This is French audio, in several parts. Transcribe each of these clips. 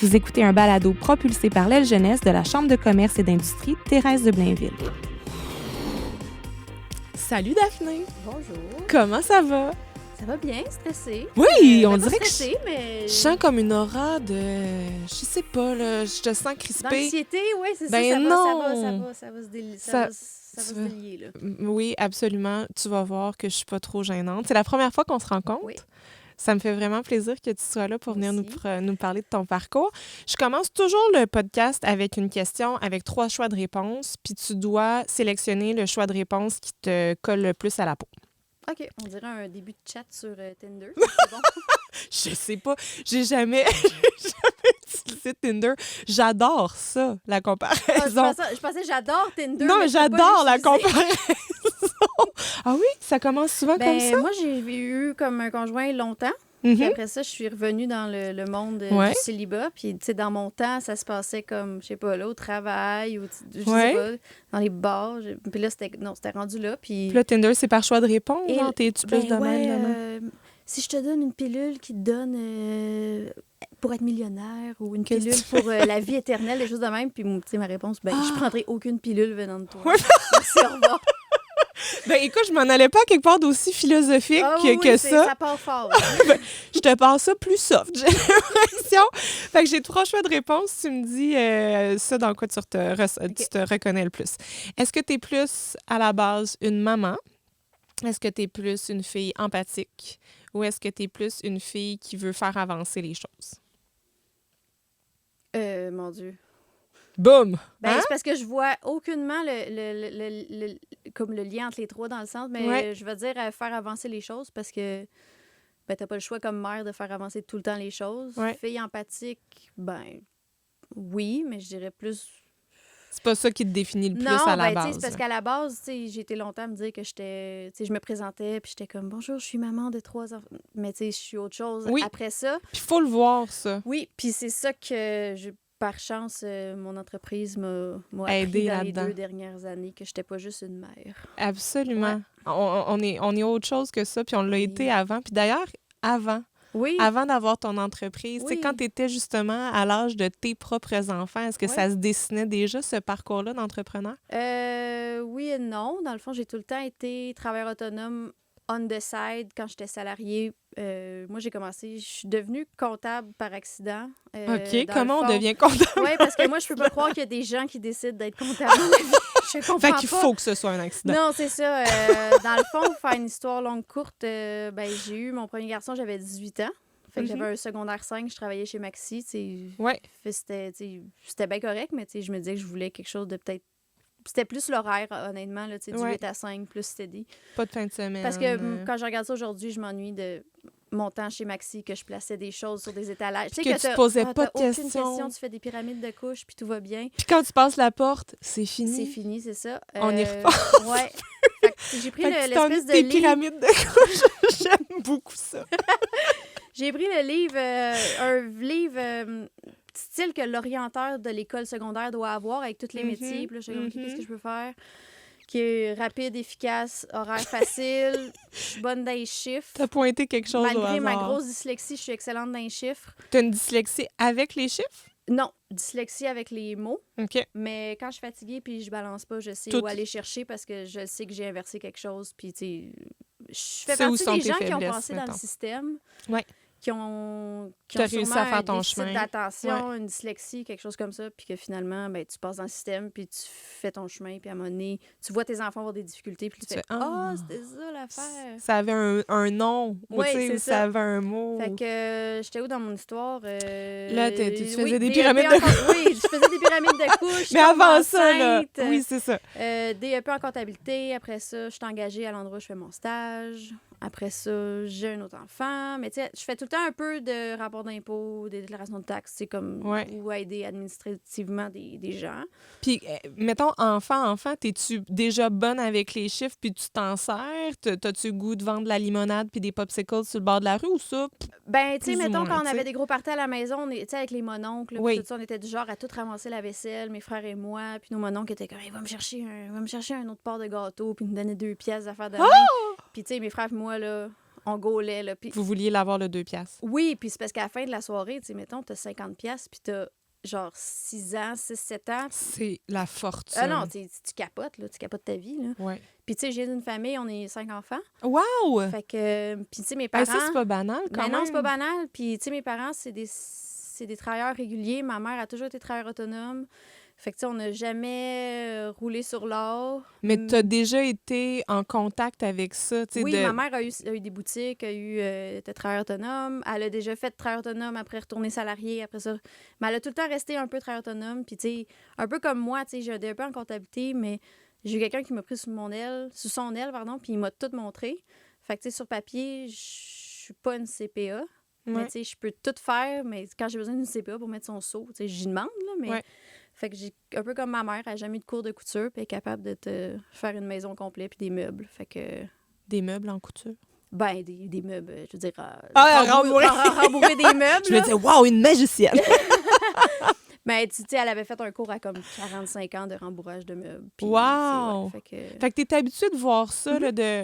Vous écoutez un balado propulsé par l'aile jeunesse de la Chambre de commerce et d'industrie Thérèse de Blainville. Salut Daphné! Bonjour! Comment ça va? Ça va bien, stressée. Oui, on pas dirait stressée, mais... je sens comme une aura de... Je sais pas, là, je te sens crispée. D'anxiété, oui, c'est Ben ça, non. ça va se délier, Ça ça va se délier, là. Oui, absolument. Tu vas voir que je suis pas trop gênante. C'est la première fois qu'on se rencontre. Oui. Ça me fait vraiment plaisir que tu sois là pour venir Merci. nous parler de ton parcours. Je commence toujours le podcast avec une question avec 3 choix de réponse, puis tu dois sélectionner le choix de réponse qui te colle le plus à la peau. OK, on dirait un début de chat sur Tinder. C'est bon. Je sais pas, j'ai jamais utilisé Tinder. J'adore ça, la Ah, comparaison. je pensais j'adore Tinder. Non, mais je peux pas j'adore la l'utiliser. comparaison. Ah oui, ça commence souvent comme ça? Moi, j'ai eu comme un conjoint longtemps. Mhm. Puis après ça, je suis revenue dans le monde Ouais. du célibat. Puis, tu sais, dans mon temps, ça se passait comme, je sais pas, là, au travail ou, je Ouais. sais pas, dans les bars. Puis là, c'était rendu là. Puis Puis là, Tinder, c'est par choix de réponse? Et- Genre, t'es-tu plus de ouais, même, de même? si je te donne une pilule qui te donne pour être millionnaire ou une Qu'est-ce que pilule tu Ah! pour la vie éternelle, des choses de même, puis tu sais, ma réponse, je prendrai aucune pilule venant de toi. Ouais. Merci, au revoir. Ben écoute, je m'en allais pas quelque part d'aussi philosophique Ah oui, que c'est- ça. ça part fort. Je te passe ça plus soft, j'ai l'impression. Fait que j'ai 3 choix de réponse. Tu me dis ça dans quoi tu te reconnais le plus. Est-ce que tu es plus, à la base, une maman? Est-ce que tu es plus une fille empathique? Ou est-ce que tu es plus une fille qui veut faire avancer les choses? Mon Dieu. Boum! Hein? C'est parce que je vois aucunement comme le lien entre les trois dans le sens, mais Ouais. je veux dire faire avancer les choses parce que t'as pas le choix comme mère de faire avancer tout le temps les choses. Ouais. Fille empathique, oui, mais je dirais plus... C'est pas ça qui te définit le plus Non, à la tu sais, base. c'est parce qu'à la base, tu sais, j'ai été longtemps à me dire que j'étais... Tu sais, je me présentais, puis j'étais comme, bonjour, je suis maman de 3 enfants. Mais tu sais, je suis autre chose Oui. après ça. Puis faut le voir, ça. Oui, puis c'est ça que, par chance, mon entreprise m'a Aidé appris dans les là-dedans. 2 dernières années que j'étais pas juste une mère. Absolument. Ouais. On est autre chose que ça, puis on l'a Oui. été avant. Puis d'ailleurs, Oui. avant d'avoir ton entreprise, tu sais, Oui. quand tu étais justement à l'âge de tes propres enfants, est-ce que Ouais. ça se dessinait déjà, ce parcours-là d'entrepreneur? Oui et non. Dans le fond, j'ai tout le temps été travailleur autonome on the side quand j'étais salariée. Moi, j'ai commencé, je suis devenue comptable par accident. OK, dans comment le on fond. devient comptable? Oui, parce que moi, je peux pas croire qu'il y a des gens qui décident d'être comptable dans la vie. Je comprends Fait pas. qu'il faut que ce soit un accident. Non, c'est ça. Dans le fond, pour faire une histoire longue courte, j'ai eu mon premier garçon, j'avais 18 ans. Fait que Mhm. j'avais un secondaire 5, je travaillais chez Maxi. Ouais. C'était bien correct, mais je me disais que je voulais quelque chose de peut-être... C'était plus l'horaire, honnêtement, là, du Ouais. 8 à 5, plus steady. Pas de fin de semaine. Parce que quand je regarde ça aujourd'hui, je m'ennuie de mon temps chez Maxi, que je plaçais des choses sur des étalages. Puis que tu posais pas de aucune questions. question, tu fais des pyramides de couches, puis tout va bien. Puis quand tu passes la porte, c'est fini. C'est fini, c'est ça. On y repart. Ouais. Fait que j'ai pris Fait que tu l'espèce t'ennuies de tes livre. pyramides de couches. J'aime beaucoup ça. J'ai pris le livre, un livre style que l'orienteur de l'école secondaire doit avoir avec tous les Mhm, métiers. Puis là, j'ai dit, OK, mhm. qu'est-ce que je peux faire? Qui est rapide, efficace, horaire facile. Je suis bonne dans les chiffres. T'as pointé quelque chose au Malgré ma hasard. grosse dyslexie, je suis excellente dans les chiffres. T'as une dyslexie avec les chiffres? Non, dyslexie avec les mots. OK. Mais quand je suis fatiguée puis je balance pas, je sais Tout- où aller chercher parce que je sais que j'ai inversé quelque chose. Puis, tu sais, je fais C'est où partie sont des tes gens qui ont faiblesses, passé dans mettons. le système. Ouais. Qui ont T'as réussi sûrement à faire un ton déficit chemin. d'attention, une dyslexie, quelque chose comme ça, puis que finalement, tu passes dans le système, puis tu fais ton chemin, puis à un moment donné, tu vois tes enfants avoir des difficultés, puis tu fais « Ah, c'était ça l'affaire! Ça avait un nom. Ou, Oui, tu sais, c'est ou ça ça. avait un mot. » Fait que j'étais où dans mon histoire? Là, tu faisais oui, des DEP pyramides de en Oui, je faisais des pyramides de couches. Mais avant ça, là. Oui, c'est ça. DEP en comptabilité. Après ça, je suis engagée à l'endroit où je fais mon stage. Après ça, j'ai un autre enfant. Mais tu sais, je fais tout le temps un peu de rapport d'impôt, des déclarations de taxes, c'est comme Ouais. ou aider administrativement des gens. Puis, mettons, enfant, t'es-tu déjà bonne avec les chiffres puis tu t'en sers? T'as-tu le goût de vendre de la limonade puis des popsicles sur le bord de la rue ou ça? Ben, tu sais, Plus ou mettons, moins, quand on tu sais. avait des gros parties à la maison, tu sais, avec les mononcles, puis Oui. tout ça, on était du genre à tout ramasser la vaisselle, mes frères et moi, puis nos mononcles étaient comme, hey, va me chercher un autre part de gâteau, puis ils nous donnaient 2 pièces d'affaires de main. Puis, tu sais, mes frères et moi, là, On gaulait, là. Puis Vous vouliez l'avoir le 2 piastres. oui, puis c'est parce qu'à la fin de la soirée, tu sais, mettons, t'as 50 piastres, puis t'as genre 6 ans, 6-7 ans. C'est la fortune. Ah non, tu capotes, là. Tu capotes ta vie, là. Ouais. Puis tu sais, j'ai d'une famille, on est 5 enfants. Wow! Fait que, puis tu sais, mes Hey, parents... ça, c'est pas banal, quand Mais même. non, c'est pas banal. Puis, tu sais, mes parents, c'est des travailleurs réguliers. Ma mère a toujours été travailleur autonome. Fait que, tu sais, on n'a jamais roulé sur l'or. Mais t'as déjà été en contact avec ça, tu sais, Oui, de... ma mère a eu des boutiques, était travailleur autonome. Elle a déjà fait travailleur autonome, après retourner salarié, après ça. Mais elle a tout le temps resté un peu travailleur autonome. Puis, tu sais, un peu comme moi, tu sais, j'ai un peu en comptabilité, mais j'ai eu quelqu'un qui m'a pris sous son aile, puis il m'a tout montré. Fait que, tu sais, sur papier, je suis pas une CPA. Mais Ouais. tu sais, je peux tout faire, mais quand j'ai besoin d'une CPA pour mettre son seau, tu sais, j'y demande, là, mais... Ouais. Fait que j'ai un peu comme ma mère, elle n'a jamais eu de cours de couture, puis elle est capable de te faire une maison complète puis des meubles. Fait que... Des meubles en couture. Ben, des meubles, je veux dire... rembourrer. Rembourrer des meubles, Je me là. disais, wow, une magicienne! Mais tu sais, elle avait fait un cours à comme 45 ans de rembourrage de meubles. Puis, Wow! tu sais, ouais, Fait que t'es habitué de voir ça, là, de...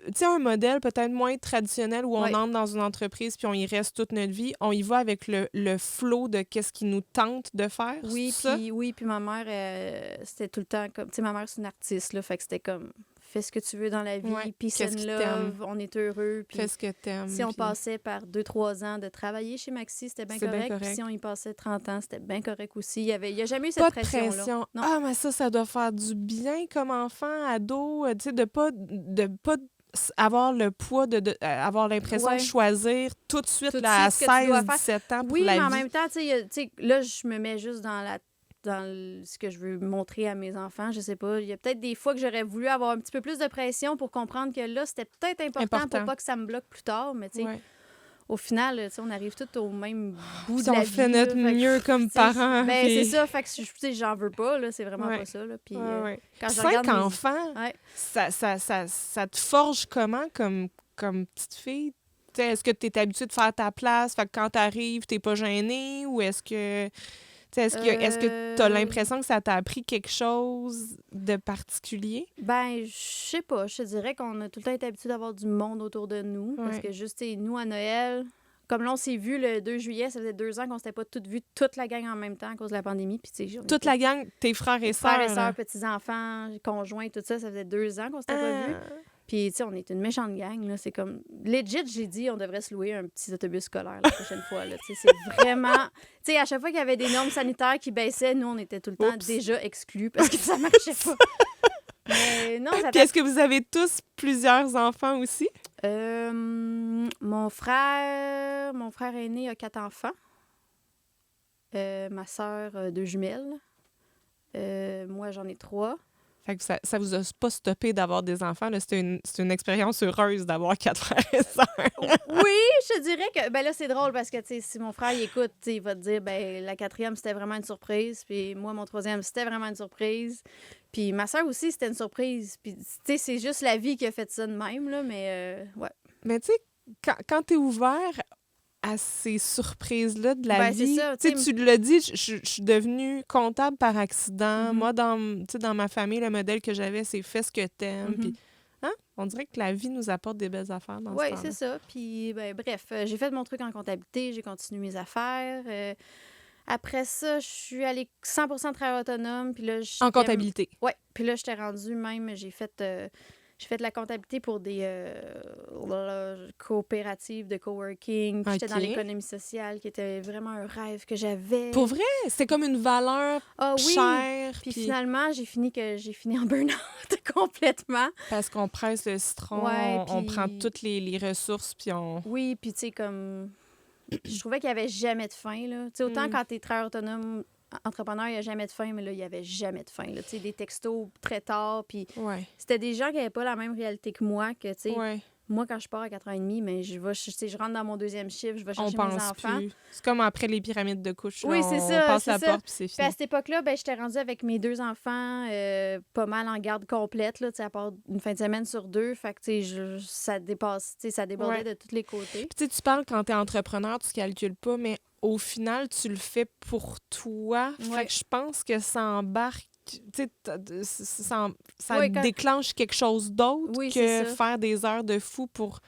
Tu sais, un modèle peut-être moins traditionnel où on Ouais. entre dans une entreprise puis on y reste toute notre vie. On y va avec le flow de qu'est-ce qui nous tente de faire, Oui, c'est ça? puis ma mère, c'était tout le temps comme... Tu sais, ma mère, c'est une artiste, là, fait que c'était comme... Fais ce que tu veux dans la vie, Ouais, peace qu'est-ce and qui love, t'aime. on est heureux. Puis Fais ce que t'aimes. si on puis- passait par 2-3 ans de travailler chez Maxi, c'était bien C'est bien correct. Puis correct. si on y passait 30 ans, c'était bien correct aussi. Il n'y a jamais eu Pas cette de pression-là. pression. Non. Ah, mais ça doit faire du bien comme enfant, ado, tu sais, de pas avoir le poids avoir l'impression Ouais. de choisir tout de suite Tout de là, à suite ce que tu dois 16-17 ans pour Oui, la mais en vie. même temps, tu sais, là, je me mets juste ce que je veux montrer à mes enfants. Je sais pas. Il y a peut-être des fois que j'aurais voulu avoir un petit peu plus de pression pour comprendre que là, c'était peut-être important pour pas que ça me bloque plus tard. Mais tu sais, Ouais. au final, tu sais, on arrive tous au même bout Puis de la on vie. fait là. notre Fait que, mieux comme tu sais, parents. Ben, puis- c'est ça. Fait que tu sais, j'en veux pas. Là, c'est vraiment Ouais. pas ça. Là. Puis, Ouais, ouais. quand je 5 regarde mes- enfants, Ouais. ça te forge comment comme petite fille? Tu sais, est-ce que tu es habituée de faire ta place? Fait que quand tu arrives, tu pas gênée? Ou est-ce que tu sais, est-ce que tu as l'impression que ça t'a appris quelque chose de particulier? Ben, je sais pas. Je te dirais qu'on a tout le temps été habitués d'avoir du monde autour de nous. Parce Ouais. que juste, tu sais, nous, à Noël, comme là, on s'est vu le 2 juillet, ça faisait 2 ans qu'on s'était pas toutes vues, toute la gang en même temps à cause de la pandémie. Puis, tu sais, on Toute était la gang, tes frères et sœurs. frères et là. sœurs, petits-enfants, conjoints, tout ça, ça faisait 2 ans qu'on s'était pas vus. Ah. Puis, tu sais, on est une méchante gang, là. C'est comme... Legit, j'ai dit, on devrait se louer un petit autobus scolaire la prochaine fois, là. Tu sais, c'est vraiment... Tu sais, à chaque fois qu'il y avait des normes sanitaires qui baissaient, nous, on était tout le temps Oups. déjà exclus parce que ça marchait pas. Mais non, ça Puis est-ce que vous avez tous plusieurs enfants aussi? mon frère aîné a 4 enfants. Ma sœur, 2 jumelles. Moi, j'en ai 3. Fait que ça vous a pas stoppé d'avoir des enfants. Là. C'est une expérience heureuse d'avoir 4 frères et sœurs. Oui, je te dirais que... Ben là, c'est drôle parce que, tu sais, si mon frère, il écoute, tu sais, il va te dire, ben la 4e, c'était vraiment une surprise. Puis moi, mon 3e, c'était vraiment une surprise. Puis ma sœur aussi, c'était une surprise. Puis, tu sais, c'est juste la vie qui a fait ça de même, là, mais ouais. Mais tu sais, quand t'es ouvert à ces surprises-là de la Ben, c'est vie, ça, tu sais, tu sais, tu l'as dit, je suis devenue comptable par accident. Mhm. Moi, dans ma famille, le modèle que j'avais, c'est fais ce que t'aimes. Mhm. Puis, hein? On dirait que la vie nous apporte des belles affaires dans ce Oui, temps-là. c'est ça. Puis, ben, bref, j'ai fait mon truc en comptabilité, j'ai continué mes affaires. Après ça, je suis allée 100% travail autonome. Puis là, En comptabilité. Oui. Puis là, j'étais rendue même, j'ai fait de la comptabilité pour des coopératives de coworking. Puis j'étais dans OK. l'économie sociale, qui était vraiment un rêve que j'avais. Pour vrai, c'était comme une valeur Ah oui! chère. Puis puis finalement, j'ai fini en burn-out complètement. parce qu'on presse le citron, Ouais, on puis- prend toutes les ressources, puis on... Oui, puis tu sais, comme... Je trouvais qu'il n'y avait jamais de fin, là. Tu sais, autant Mm. quand t'es travailleur autonome, entrepreneur, il n'y a jamais de fin, mais là, il n'y avait jamais de fin, là. Tu sais, des textos très tard, puis Ouais, c'était des gens qui n'avaient pas la même réalité que moi, que, tu sais... ouais. Moi, quand je pars à 4h30, mais je rentre dans mon 2e chiffre, je vais On chercher mes pense enfants. plus. C'est comme après les pyramides de couches. là, Oui, c'est on ça, passe c'est la ça. porte, puis c'est Puis fini. à cette époque-là, ben, j'étais rendue avec mes 2 enfants pas mal en garde complète, là, tu sais, à part une fin de semaine sur 2. Fait que, tu sais, ça dépasse, tu sais, ça débordait Ouais. de tous les côtés. Puis tu sais, tu parles quand t'es entrepreneur, tu calcules pas, mais au final, tu le fais pour toi. Ouais. Fait que je pense que ça embarque, tu sais, ça Ouais, quand- déclenche quelque chose d'autre Oui, que c'est ça. faire des heures de fou pour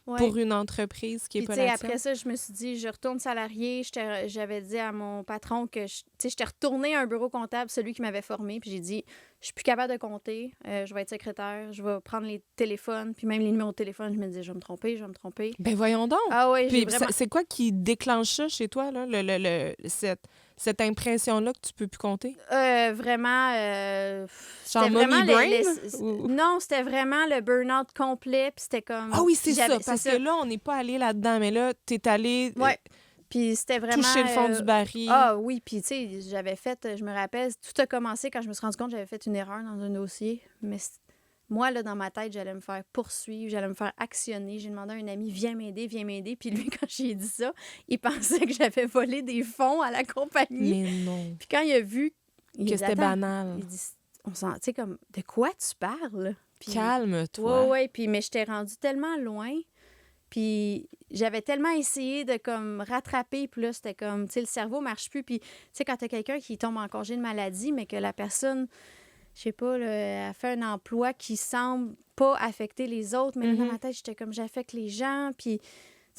Ouais. pour une entreprise qui est Puis, pas tu sais, la après tienne. ça, je me suis dit, je retourne salarié. J'avais dit à mon patron que, tu sais, j'étais retournée à un bureau comptable, celui qui m'avait formé. Puis j'ai dit, je suis plus capable de compter. Je vais être secrétaire. Je vais prendre les téléphones. Puis même les numéros de téléphone, je me disais, je vais me tromper, je vais me tromper. Ben voyons donc! Ah oui, j'ai Puis vraiment... c'est quoi qui déclenche ça chez toi, là, cette impression-là que tu peux plus compter? Vraiment... Genre c'était vraiment mommy brain? Ou- Non, c'était vraiment le burn-out complet. Puis c'était comme... Ah oui, c'est ça, j'avais- parce c'est que là, on n'est pas allé là-dedans, mais là, t'es allé Ouais. Puis c'était vraiment... toucher le fond du baril. Ah oui, puis tu sais, j'avais fait, je me rappelle, tout a commencé quand je me suis rendu compte que j'avais fait une erreur dans un dossier. Mais moi, là, dans ma tête, j'allais me faire poursuivre, j'allais me faire actionner. J'ai demandé à un ami, viens m'aider, viens m'aider. Puis lui, quand j'ai dit ça, il pensait que j'avais volé des fonds à la compagnie. Mais non. Puis quand il a vu... il Que dit, c'était attends, banal. il dit, on sent, tu sais, comme, de quoi tu parles? Puis, Calme-toi. ouais, puis mais j'étais rendue tellement loin. Puis j'avais tellement essayé de comme rattraper, puis là, c'était comme, tu sais, le cerveau marche plus. Puis, tu sais, quand t'as quelqu'un qui tombe en congé de maladie, mais que la personne, je sais pas, là, a fait un emploi qui semble pas affecter les autres, mais là, dans ma tête, j'étais comme, j'affecte les gens, puis, tu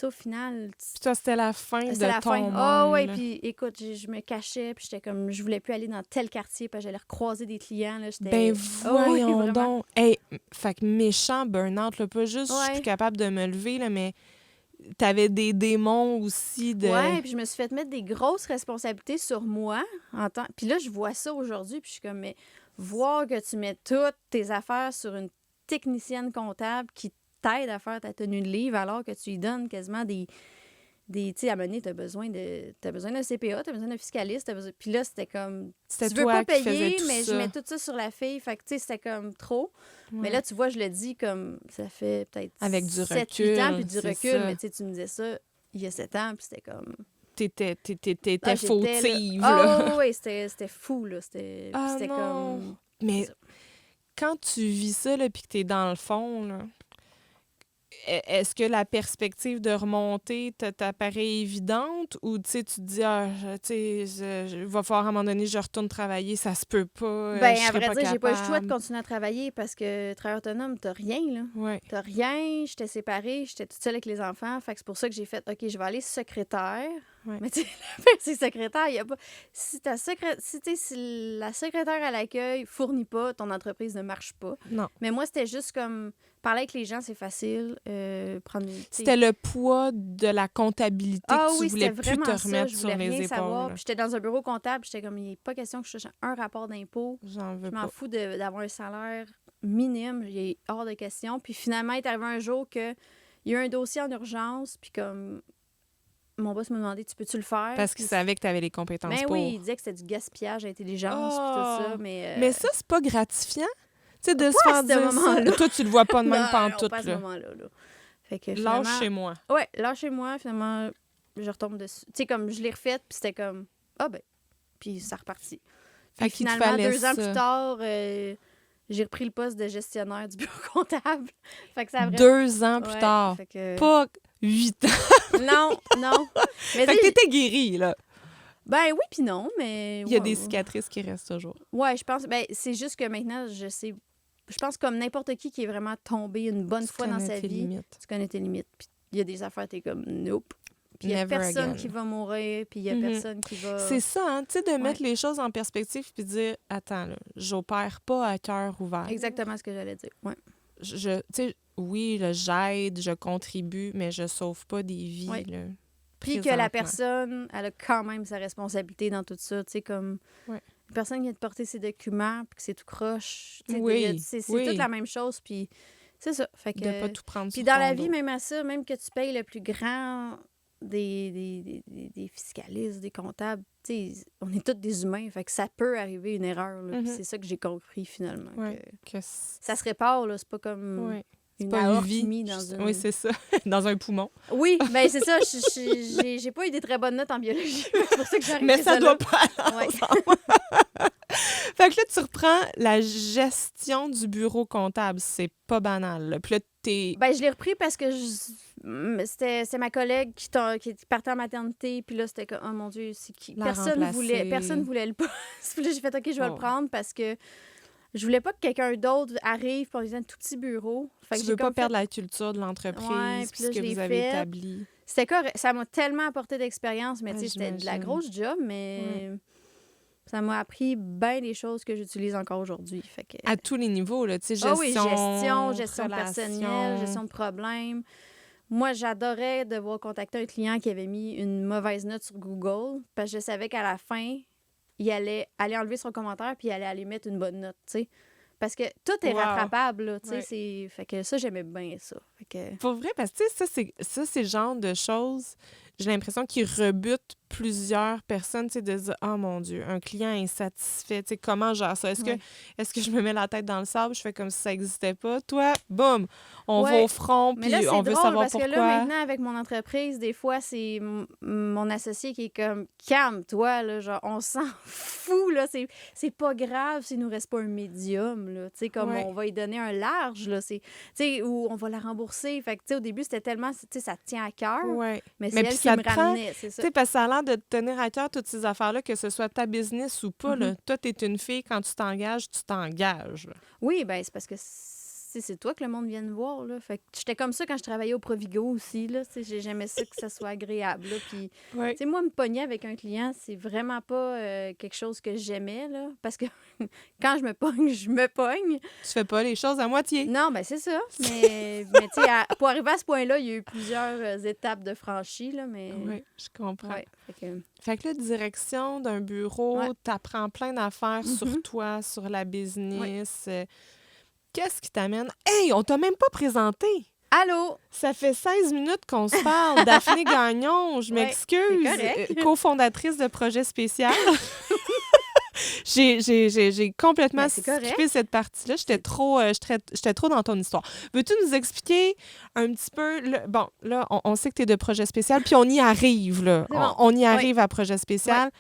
sais, au final... Puis toi, c'était la fin de C'était la ton fin. monde. Ah ouais, là. puis écoute, je me cachais, puis j'étais comme, je voulais plus aller dans tel quartier, puis j'allais recroiser des clients, là, j'étais... Ben Ah oui, voyons vraiment. donc. Hey, fait que méchant burn-out, là, pas juste je suis Ouais. plus capable de me lever, là, mais t'avais des démons aussi de... Ouais, puis je me suis fait mettre des grosses responsabilités sur moi. Puis là, je vois ça aujourd'hui, puis je suis comme, mais voir que tu mets toutes tes affaires sur une technicienne comptable qui t'aide à faire ta tenue de livre alors que tu lui donnes quasiment des tu sais, à un moment donné, t'as besoin d'un CPA, t'as besoin d'un fiscaliste, puis là, c'était comme, C'était tu veux toi pas qui faisais payer, tout mais ça. je mets tout ça sur la fille, fait que, tu sais, c'était comme trop. Mais Ouais. là, tu vois, je le dis comme, ça fait peut-être Avec du 7-8 recul, ans, puis du c'est recul, ça. mais tu sais, tu me disais ça il y a 7 ans, puis c'était comme... T'étais Ah, j'étais fautive, là. là. Ah oui, c'était fou, là. Puis Ah c'était non. comme... Mais c'est ça. quand tu vis ça, là, puis que t'es dans le fond, là, est-ce que la perspective de remonter t'apparaît évidente ou tu sais, tu te dis, ah, tu sais, va falloir à un moment donné, je retourne travailler, ça se peut pas, Ben, je à serais vrai pas dire, j'ai pas eu le choix de capable. continuer à travailler parce que travailleur autonome, t'as rien, là. Ouais. T'as rien, j'étais séparée, j'étais toute seule avec les enfants. Fait que c'est pour ça que j'ai fait, OK, je vais aller secrétaire. Ouais. Mais tu sais, c'est secrétaire, il y a pas... Si la secrétaire à l'accueil fournit pas, ton entreprise ne marche pas. Non. Mais moi, c'était juste comme... Parler avec les gens, c'est facile. Prendre tu sais, C'était le poids de la comptabilité ah que tu oui, voulais c'était plus vraiment te ça. remettre Je sur voulais les rien savoir. épaules. Puis j'étais dans un bureau comptable. J'étais comme, il n'est pas question que je touche un rapport d'impôt. J'en veux Je m'en pas. fous d'avoir un salaire minime. Il est hors de question. Puis finalement, il est arrivé un jour qu'il y a eu un dossier en urgence. Puis comme mon boss me demandait, tu peux-tu le faire? Parce qu'il Puis- savait que tu avais les compétences Ben pour. oui, il disait que c'était du gaspillage d'intelligence. Puis tout ça. Mais, Mais ça, c'est pas gratifiant. Tu sais, de se Pas à faire ce dire moment-là. ça. Toi, tu le vois pas de même non, pantoute, pas à ce là. moment-là. Là. Fait que Lâche finalement- chez moi. Ouais, lâchez-moi, finalement, je retombe dessus. Tu sais, comme je l'ai refaite, puis c'était comme, ah ben, puis ça repartit. Fait Puis qu'il te finalement, fallait 2 ans ça. plus tard, j'ai repris le poste de gestionnaire du bureau comptable. Fait que ça a vraiment... 2 ans plus Ouais, tard. fait que... Pas 8 ans. Non, non. Mais Fait tu que sais, t'étais guérie, là. ben oui, puis non, mais... Il y a ouais, des ouais. cicatrices qui restent toujours. Ouais, je pense... Ben, c'est juste que maintenant, je sais... Je pense comme n'importe qui est vraiment tombé une bonne Tu fois dans connais sa tes vie, limites. tu connais tes limites. Puis il y a des affaires, t'es comme, nope. Puis il y a Never personne again. qui va mourir, puis il y a Mhm. personne qui va... C'est ça, hein, tu sais, de mettre les choses en perspective puis dire, attends, là, j'opère pas à cœur ouvert. Exactement ce que j'allais dire, ouais. Tu sais, oui, là, j'aide, je contribue, mais je sauve pas des vies, Ouais. là. Puis que la présentement. personne, elle a quand même sa responsabilité dans tout ça, tu sais, comme... Ouais. Une personne qui vient de porter ses documents, puis que c'est tout croche, tu sais, Oui, c'est oui. toute la même chose, puis c'est ça. Fait que... De pas tout prendre Puis sur dans ton la vie, dos. même à ça, même que tu payes le plus grand des fiscalistes, des comptables, tu sais, on est tous des humains, fait que ça peut arriver une erreur, là, puis Mhm. c'est ça que j'ai compris, finalement. Ouais. Que Que ça se répare, là, c'est pas comme ouais. une Pas une aorte vie. mise dans une... Oui, c'est ça. Dans un poumon. Oui, ben c'est ça, j'ai pas eu des très bonnes notes en biologie, c'est pour ça que j'ai arrêté Mais ça là. doit pas aller Ouais. ensemble. Fait que là, tu reprends la gestion du bureau comptable. C'est pas banal, là. Puis là, t'es... Ben, je l'ai repris parce que c'était ma collègue qui partait en maternité. Puis là, c'était comme, oh mon Dieu, c'est qui? La Personne remplacer. voulait le poste. Puis là, j'ai fait, OK, je vais Oh. le prendre parce que je voulais pas que quelqu'un d'autre arrive pour un tout petit bureau. Fait que Tu j'ai veux pas comme perdre la culture de l'entreprise Ouais, puis puis ce là, que je l'ai vous avez fait. établi. C'était correct. Ça m'a tellement apporté d'expérience, mais Ouais, tu sais, c'était de la j'imagine. grosse job, mais ça m'a appris bien des choses que j'utilise encore aujourd'hui. Fait que... À tous les niveaux, là, tu sais, Ah oui, gestion relations. personnelle, gestion de problèmes. Moi, j'adorais devoir contacter un client qui avait mis une mauvaise note sur Google parce que je savais qu'à la fin, il allait aller enlever son commentaire puis il allait aller mettre une bonne note, tu sais. Parce que tout est Wow. rattrapable, là, tu sais. Ouais. Fait que ça, j'aimais bien ça. Fait que... Pour vrai, parce que tu sais, ça, c'est le genre de choses, j'ai l'impression qu'ils rebutent plusieurs personnes, tu sais, de dire « Oh mon Dieu, un client insatisfait, tu sais, comment je gère ça? Est-ce que je me mets la tête dans le sable, je fais comme si ça n'existait pas? Toi, boum, on va au front, Mais puis là, c'est on veut drôle savoir parce pourquoi. que là, maintenant, avec mon entreprise, des fois, c'est mon associé qui est comme « Calme-toi, là, genre, on s'en fout, là, c'est pas grave s'il nous reste pas un médium, là, tu sais, comme Ouais. on va lui donner un large, là, tu sais, ou on va la rembourser. » Fait que, tu sais, au début, c'était tellement, tu sais, ça te tient à cœur, Ouais. mais c'est Mais elle puis qui ça me te prend, ramenait, c'est ça. tu sais, parce que ça a l'air de te tenir à cœur toutes ces affaires-là, que ce soit ta business ou pas, là. Toi, t'es une fille, quand tu t'engages, là. Oui, ben c'est parce que c'est toi que le monde vient voir, là. Fait que j'étais comme ça quand je travaillais au Provigo aussi, là. Tu sais, j'aimais ça que ça soit agréable, là. Puis, Ouais. tu sais, moi, me pogner avec un client, c'est vraiment pas quelque chose que j'aimais, là. Parce que quand je me pogne, je me pogne. Tu fais pas les choses à moitié. Non, ben c'est ça. Mais tu sais, pour arriver à ce point-là, il y a eu plusieurs étapes de franchie, là. Mais... Oui, je comprends. Ouais, Fait que là, direction d'un bureau, Ouais. t'apprends plein d'affaires sur toi, sur la business. Qu'est-ce qui t'amène? Hey, on t'a même pas présenté! Allô? Ça fait 16 minutes qu'on se parle. Daphné Gagnon, je Ouais, m'excuse. c'est correct. Cofondatrice de Projet Spécial. J'ai complètement Ben, c'est correct. skippé cette partie-là. J'étais trop dans ton histoire. Veux-tu nous expliquer un petit peu... Bon, là, on sait que tu es de Projet Spécial, puis on y arrive, là. C'est bon. On y arrive à Projet Spécial.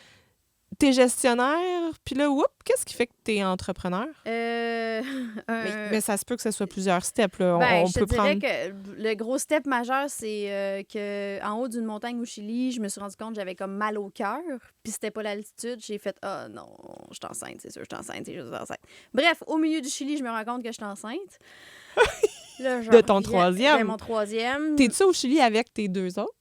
T'es gestionnaire, puis là, qu'est-ce qui fait que t'es entrepreneur? Mais ça se peut que ce soit plusieurs steps, là. Ben, on je te peut dirais prendre... que le gros step majeur, c'est que en haut d'une montagne au Chili, je me suis rendu compte que j'avais comme mal au cœur. Puis c'était pas l'altitude. J'ai fait « Ah non, je suis enceinte, c'est sûr, je suis enceinte, c'est juste enceinte. » Bref, au milieu du Chili, je me rends compte que je suis enceinte. Là, De ton troisième? De mon troisième. T'es-tu au Chili avec tes deux autres?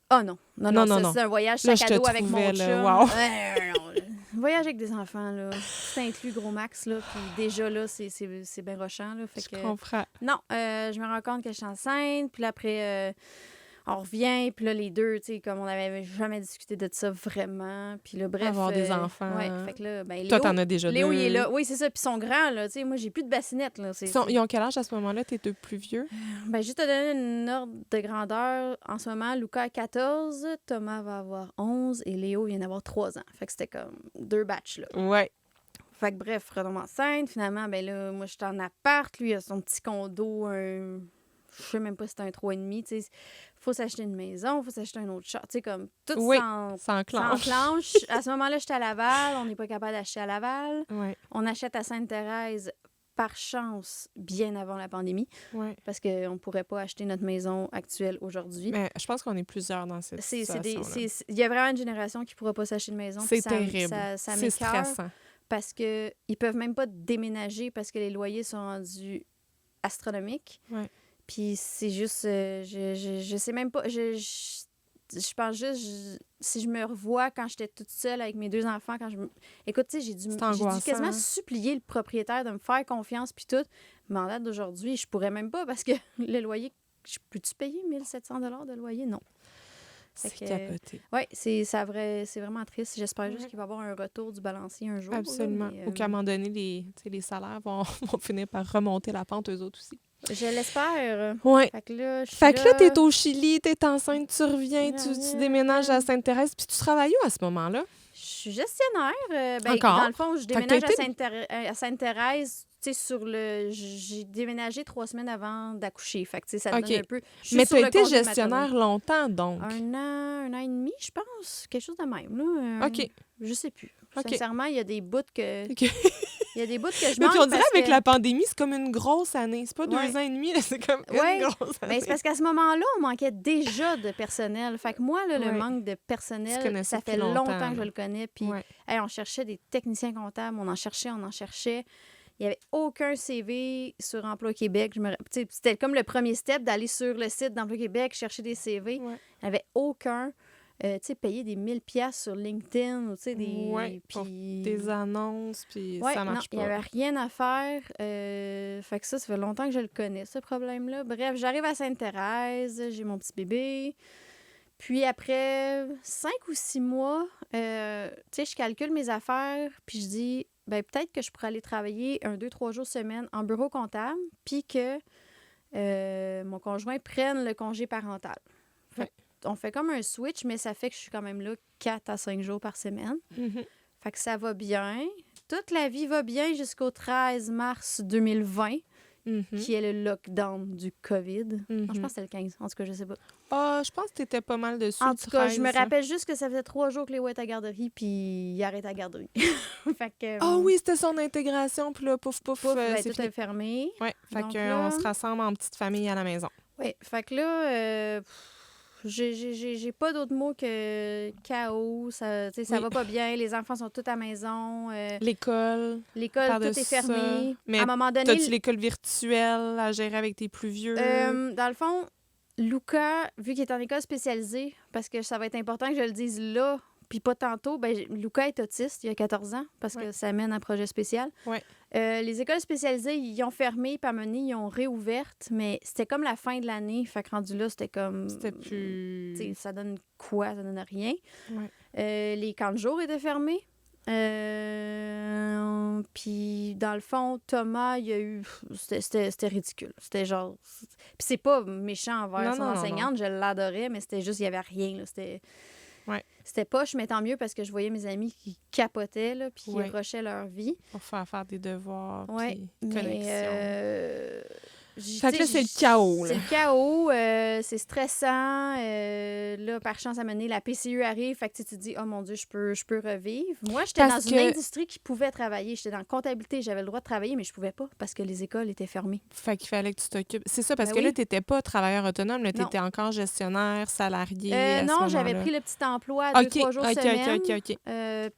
Ah non. Non. C'est un voyage Là, sac je à te dos avec mon trouvais, chum. là, wow. Non. Voyage avec des enfants, là. C'est inclus gros max, là. Puis déjà, là, c'est bien rochant, là. Fait Je que... comprends. Non, je me rends compte que je suis enceinte. Puis là, après, on revient. Puis là, les deux, tu sais, comme on n'avait jamais discuté de ça vraiment. Puis là, bref. Avoir des enfants. Ouais, fait que là, ben, Toi, Léo, t'en as déjà Léo, deux. il est là. Oui, c'est ça. Puis ils sont grands, là. Tu sais, moi, j'ai plus de bassinette, là. Ils ont quel âge à ce moment-là? T'es deux plus vieux? Ben, juste te donner une ordre de grandeur. En ce moment, Lucas a 14, Thomas va avoir 11 et Léo vient d'avoir 3 ans. Fait que c'était comme 2 batchs, là. Ouais. Fait que bref, retombe enceinte. Finalement, ben là, moi, j'étais en appart. Lui, il a son petit condo, je sais même pas si c'était un 3,5. Tu sais, faut s'acheter une maison, faut s'acheter un autre chat. Tu sais, comme tout Oui, s'en- ça enclenche. s'enclenche. À ce moment-là, j'étais à Laval. On n'est pas capable d'acheter à Laval. Ouais, On achète à Sainte-Thérèse, par chance, bien avant la pandémie, ouais. parce qu'on ne pourrait pas acheter notre maison actuelle aujourd'hui. Mais je pense qu'on est plusieurs dans cette situation-là. Il y a vraiment une génération qui ne pourra pas s'acheter une maison. C'est puis ça- terrible. Ça C'est m'écoeure stressant. parce qu'ils ne peuvent même pas déménager parce que les loyers sont rendus astronomiques. Ouais. Puis c'est juste... je sais même pas... Je pense juste... si je me revois quand j'étais toute seule avec mes 2 enfants, écoute, tu sais, j'ai dû quasiment hein? supplier le propriétaire de me faire confiance puis tout. Mais en date d'aujourd'hui, je pourrais même pas parce que le loyer... Peux-tu payer 1 700 $ de loyer? Non. C'est Fait que- capoté. Oui, c'est vraiment triste. J'espère juste qu'il va y avoir un retour du balancier un jour. là, Absolument. mais, Ou qu'à un moment donné, les salaires vont finir par remonter la pente, eux autres aussi. je l'espère. Oui. Fait que là, je suis Fait que là, là. t'es au Chili, t'es enceinte, tu reviens, tu reviens. déménages à Sainte-Thérèse, puis tu travailles où à ce moment-là? Je suis gestionnaire. Encore? Dans le fond, je Fait que déménage t'as à Sainte-Thérèse. Tu sais, j'ai déménagé 3 semaines avant d'accoucher. Fait que, tu sais, ça te OK. donne un peu... je suis Mais sur t'as le été congé de gestionnaire longtemps, donc. maternité. Un an et demi, je pense. Quelque chose de même. Là. OK. Je sais plus. OK. Sincèrement, il y a des bouts que... OK. Il y a des bouts que je Mais manque puis on dirait parce avec que... la pandémie, c'est comme une grosse année. C'est pas 2 Ouais. ans et demi, là, c'est comme Ouais. une grosse année. Ben, c'est parce qu'à ce moment-là, on manquait déjà de personnel. Fait que moi, là, le Ouais. manque de Tu personnel, connaissais ça fait depuis longtemps longtemps, que je là. le connais. Puis, Ouais. hey, on cherchait des techniciens comptables, on en cherchait. Il n'y avait aucun CV sur Emploi Québec. C'était comme le premier step d'aller sur le site d'Emploi Québec, chercher des CV. Ouais. Il n'y avait aucun. Payer des 1000$ sur LinkedIn, ou pour puis... des annonces, puis Ouais, ça non, marche il n'y pas. avait rien à faire. Fait que ça fait longtemps que je le connais, ce problème-là. Bref, j'arrive à Sainte-Thérèse, j'ai mon petit bébé. Puis après 5 ou 6 mois, je calcule mes affaires, puis je dis, ben peut-être que je pourrais aller travailler 1, 2, 3 jours semaine en bureau comptable, puis que mon conjoint prenne le congé parental. Fait on fait comme un switch, mais ça fait que je suis quand même là 4 à 5 jours par semaine. Fait que ça va bien. Toute la vie va bien jusqu'au 13 mars 2020, qui est le lockdown du COVID. Non, je pense que c'était le 15. En tout cas, je sais pas. Ah, je pense que t'étais pas mal dessus. En tout cas, je me 13. rappelle juste que ça faisait 3 jours que Léo était à la garderie, puis il arrête à la garderie. Fait que... Ah oui, c'était son intégration, puis là, pouf, Pouf, c'est tout fini. est fermé. Ouais, fait Donc qu'on là- se rassemble en petite famille à la maison. Oui, fait que là, j'ai pas d'autre mot que chaos. Ça Oui. va pas bien. Les enfants sont tous à la maison. L'école, L'école, tout par-dessus est fermé. ça. Mais à un moment donné, t'as-tu l'école virtuelle à gérer avec tes plus vieux? dans le fond, Luca, vu qu'il est en école spécialisée, parce que ça va être important que je le dise là, puis pas tantôt, ben Luca est autiste, il a 14 ans, parce que ça mène à un projet spécial. Ouais. Les écoles spécialisées, ils ont fermé, puis à un moment donné, ils ont réouvertes, mais c'était comme la fin de l'année, fait que rendu là, c'était comme... C'était plus... Tu sais, ça donne quoi? Ça donne rien. Ouais. Les camps de jour étaient fermés. Puis, dans le fond, Thomas, il y a eu... C'était ridicule. C'était genre... Puis c'est pas méchant envers son enseignante, je l'adorais, mais c'était juste, il y avait rien, là. C'était... Ouais. C'était poche, mais tant mieux parce que je voyais mes amis qui capotaient, là, puis qui rushaient leur vie. Pour faire des devoirs, Ouais, puis connexion. Fait que là, c'est le chaos, là. C'est le chaos, c'est stressant. Là, par chance, à un moment donné, la PCU arrive. Fait que tu te dis, oh mon Dieu, je peux revivre. Moi, j'étais dans une industrie qui pouvait travailler. J'étais dans la comptabilité. J'avais le droit de travailler, mais je pouvais pas parce que les écoles étaient fermées. Fait qu'il fallait que tu t'occupes. C'est ça, parce que là, t'étais pas travailleur autonome. Là, t'étais encore gestionnaire, salarié. Non, j'avais pris le petit emploi à 2-3 jours semaine. OK.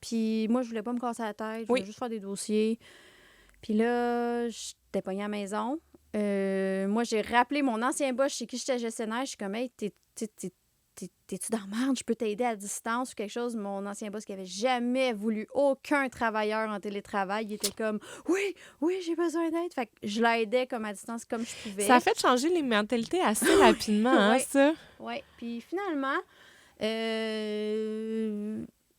Puis moi, je voulais pas me casser la tête. Je voulais juste faire des dossiers. Puis là, j'étais pognée à la maison. Moi, j'ai rappelé mon ancien boss chez qui j'étais gestionnaire. Je suis comme, hey, t'es-tu dans la merde? Je peux t'aider à distance ou quelque chose? Mon ancien boss qui avait jamais voulu aucun travailleur en télétravail, il était comme, oui, j'ai besoin d'aide. Fait que je l'aidais comme à distance, comme je pouvais. Ça a fait changer les mentalités assez rapidement, hein, ça? Oui. Puis finalement,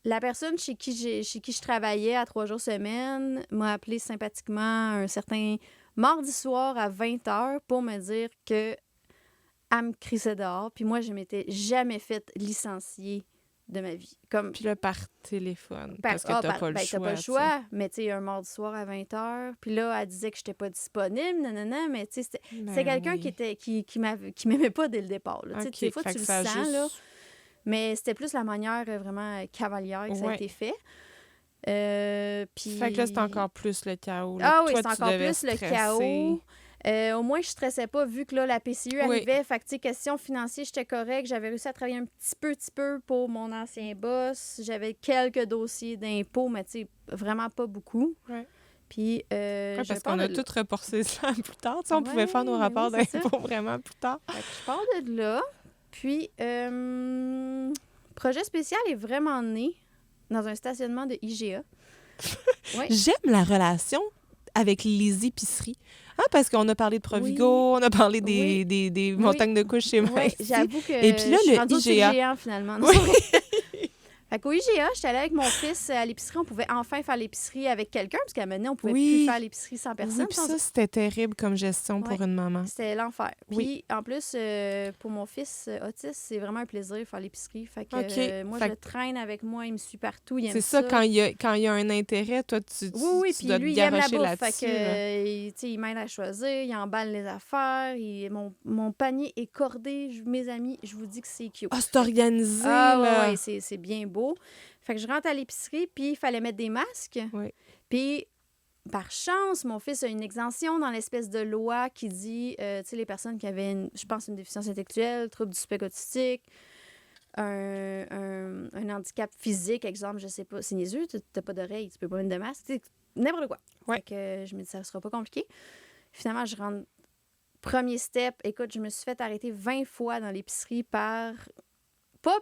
la personne chez qui je travaillais à 3 jours semaine m'a appelé sympathiquement un certain mardi soir à 20h pour me dire que elle me crissait dehors. Puis moi, je m'étais jamais fait licencier de ma vie. Puis là, par téléphone, parce que t'as pas le choix. T'as pas le choix, mais tu sais, un mardi soir à 20h. Puis là, elle disait que j'étais pas disponible, mais tu sais, c'est quelqu'un qui m'aimait pas dès le départ. Là. Okay, des fois, tu le sens, là. Mais c'était plus la manière vraiment cavalière que ça a été fait. Puis... Fait que là, c'est encore plus le chaos. Là. Ah oui, c'est encore plus stresser. le chaos. Au moins, je stressais pas vu que là, la PCU arrivait. Fait que, tu sais, question financière, j'étais correcte. J'avais réussi à travailler un petit peu pour mon ancien boss. J'avais quelques dossiers d'impôts, mais tu sais, vraiment pas beaucoup. Ouais. Puis, parce qu'on a tout reporté ça plus tard. On pouvait faire nos rapports d'impôts vraiment plus tard. Fait que je pars de là. Puis, projet spécial est vraiment né dans un stationnement de IGA. Ouais. J'aime la relation avec les épiceries. Ah, parce qu'on a parlé de Provigo, on a parlé des montagnes de couches chez moi. Oui, j'avoue que et puis là, je suis IGA. géant, finalement. Non, fait qu'au IGA, j'étais allée avec mon fils à l'épicerie. On pouvait enfin faire l'épicerie avec quelqu'un, parce qu'à un moment donné, on pouvait plus faire l'épicerie sans personne. Oui, puis ça, c'était terrible comme gestion pour une maman. C'était l'enfer. Puis, en plus, pour mon fils autiste, c'est vraiment un plaisir de faire l'épicerie. Fait que moi, je le traîne avec moi, il me suit partout, il aime ça. C'est ça, quand il y a un intérêt, toi, tu puis dois lui, te il aime la garrocher bouffe. là-dessus. Fait que, il m'aide à choisir, il emballe les affaires. Mon panier est cordé. Mes amis, je vous dis que c'est cute. Ah, c'est organisé, là. Oui, c'est bien beau. Fait que je rentre à l'épicerie, puis il fallait mettre des masques. Oui. Puis, par chance, mon fils a une exemption dans l'espèce de loi qui dit, tu sais, les personnes qui avaient, je pense, une déficience intellectuelle, trouble du spectre autistique, un handicap physique, exemple, je sais pas, c'est niaiseux, t'as pas d'oreille, tu peux pas mettre de masque, tu sais, n'importe quoi. Ouais. Fait que je me dis, ça sera pas compliqué. Finalement, je rentre. Premier step, écoute, je me suis fait arrêter 20 fois dans l'épicerie pas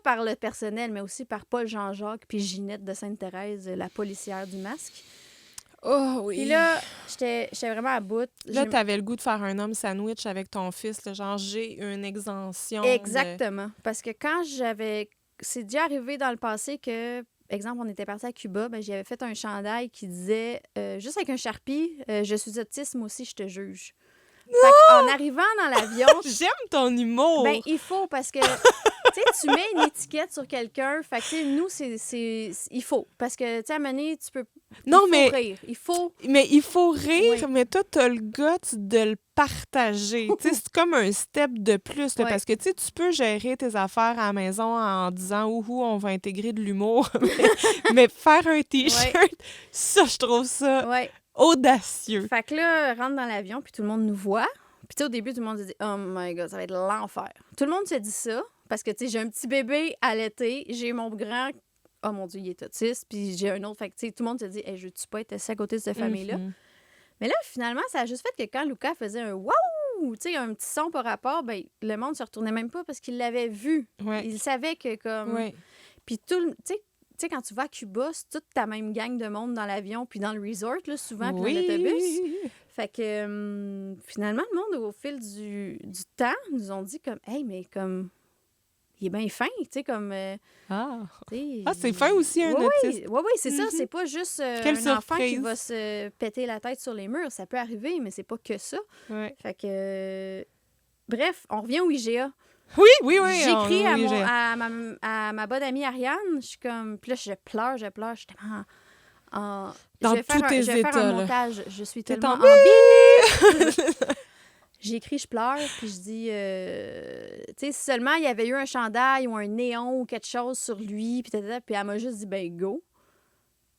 par le personnel, mais aussi par Paul Jean-Jacques puis Ginette de Sainte-Thérèse, la policière du masque. Oh oui. Puis là, j'étais vraiment à bout. Là, t'avais le goût de faire un homme sandwich avec ton fils, là, genre j'ai une exemption. Exactement. Parce que quand c'est déjà arrivé dans le passé que, exemple, on était parti à Cuba, ben, j'avais fait un chandail qui disait, juste avec un Sharpie, je suis autiste, moi aussi, je te juge. Fait en arrivant dans l'avion, J'aime ton humour! ben, il faut, parce que, tu sais, tu mets une étiquette sur quelqu'un, fait que, tu sais, nous, il faut. Parce que, tu sais, à un moment donné, tu peux... Non, il faut mais... rire. Mais il faut rire, Ouais. mais toi, t'as le goût de le partager. Tu sais, c'est comme un step de plus, là, Ouais. parce que, tu sais, tu peux gérer tes affaires à la maison en disant « Ouhou, on va intégrer de l'humour », mais faire un T-shirt, ça, je trouve ça Ouais. audacieux. Fait que là, rentre dans l'avion, puis tout le monde nous voit. Puis tu sais, au début, tout le monde se dit « Oh my God, ça va être l'enfer ». Tout le monde se dit ça, parce que, tu sais, j'ai un petit bébé allaité, j'ai mon grand... Oh mon Dieu, il est autiste, puis j'ai un autre. Fait que, tu sais, tout le monde se dit hey, « Je veux-tu pas être assis à côté de cette famille-là? Mhm. Mais là, finalement, ça a juste fait que quand Lucas faisait un « Wow! » Tu sais, un petit son par rapport, ben le monde se retournait même pas parce qu'il l'avait vu. Ouais. Il savait que, comme... Ouais. Puis tout le... Tu sais, quand tu vas à Cuba, c'est toute ta même gang de monde dans l'avion, puis dans le resort, là, souvent, puis dans l'autobus. Fait que finalement, le monde, au fil du temps, nous ont dit comme, hey, mais comme, il est bien fin, tu sais, comme. Ah, T'sais, c'est fin aussi, un autiste. Oui, c'est ça. C'est pas juste Quelle un enfant qui surprise. va se péter la tête sur les murs. Ça peut arriver, mais c'est pas que ça. Ouais. Fait que. Bref, on revient au IGA. Oui. J'écris oui, à ma bonne amie Ariane. Je suis comme. Puis là, je pleure. J'étais tellement. Dans je vais tous tes je vais faire états, un là. montage. Je suis T'es tellement en en bip! J'écris, je pleure, puis je dis, tu sais, si seulement il y avait eu un chandail ou un néon ou quelque chose sur lui, puis elle m'a juste dit, ben go.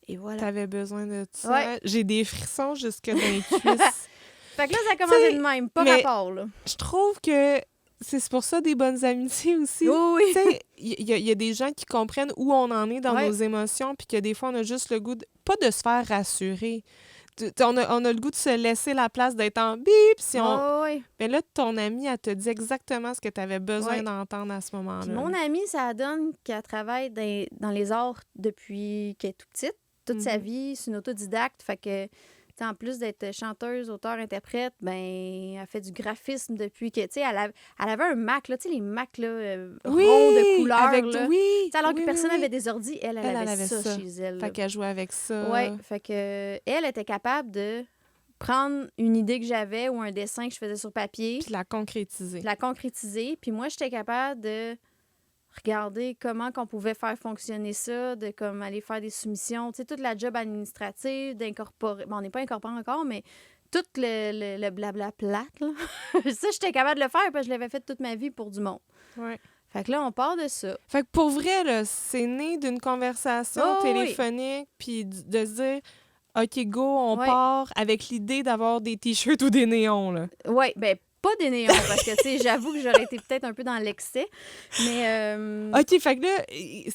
Et voilà. T'avais besoin de ça. Ouais. J'ai des frissons jusque dans les cuisses. Fait que là, ça a commencé T'sais, de même, pas mais- rapport, là. Je trouve que c'est pour ça des bonnes amitiés aussi. Oui. Tu sais, il y a des gens qui comprennent où on en est dans Ouais. nos émotions, puis que des fois, on a juste le goût, pas de se faire rassurer. On a le goût de se laisser la place d'être en bip. Si on... Oui. Mais là, ton amie, elle te dit exactement ce que tu avais besoin Ouais. d'entendre à ce moment-là. Puis mon amie, ça donne qu'elle travaille dans les arts depuis qu'elle est toute petite. Toute sa Mhm. vie, c'est une autodidacte. Fait que, tu sais, en plus d'être chanteuse, auteure, interprète, ben, elle fait du graphisme depuis que, tu sais, elle avait un Mac, là, tu sais, les Mac, là, ronds de couleurs, avec là. oui, Tu sais, alors que oui, personne oui, n'avait des ordis, elle avait ça chez elle. Fait qu'elle jouait avec ça. Oui, fait que elle était capable de prendre une idée que j'avais ou un dessin que je faisais sur papier, Puis la concrétiser. de la concrétiser. Puis moi, j'étais capable de regarder comment qu'on pouvait faire fonctionner ça, de comme aller faire des soumissions, tu sais, toute la job administrative, d'incorporer... Bon, on n'est pas incorporé encore, mais tout le blabla plate, là. Ça, j'étais capable de le faire parce que je l'avais fait toute ma vie pour du monde. Ouais. Fait que là, on part de ça. Fait que pour vrai, là, c'est né d'une conversation Oh, oui. téléphonique, puis de se dire, OK, go, on Ouais. part avec l'idée d'avoir des t-shirts ou des néons, là. Oui, ben pas des néons, parce que, tu sais, j'avoue que j'aurais été peut-être un peu dans l'excès, mais... OK, fait que là,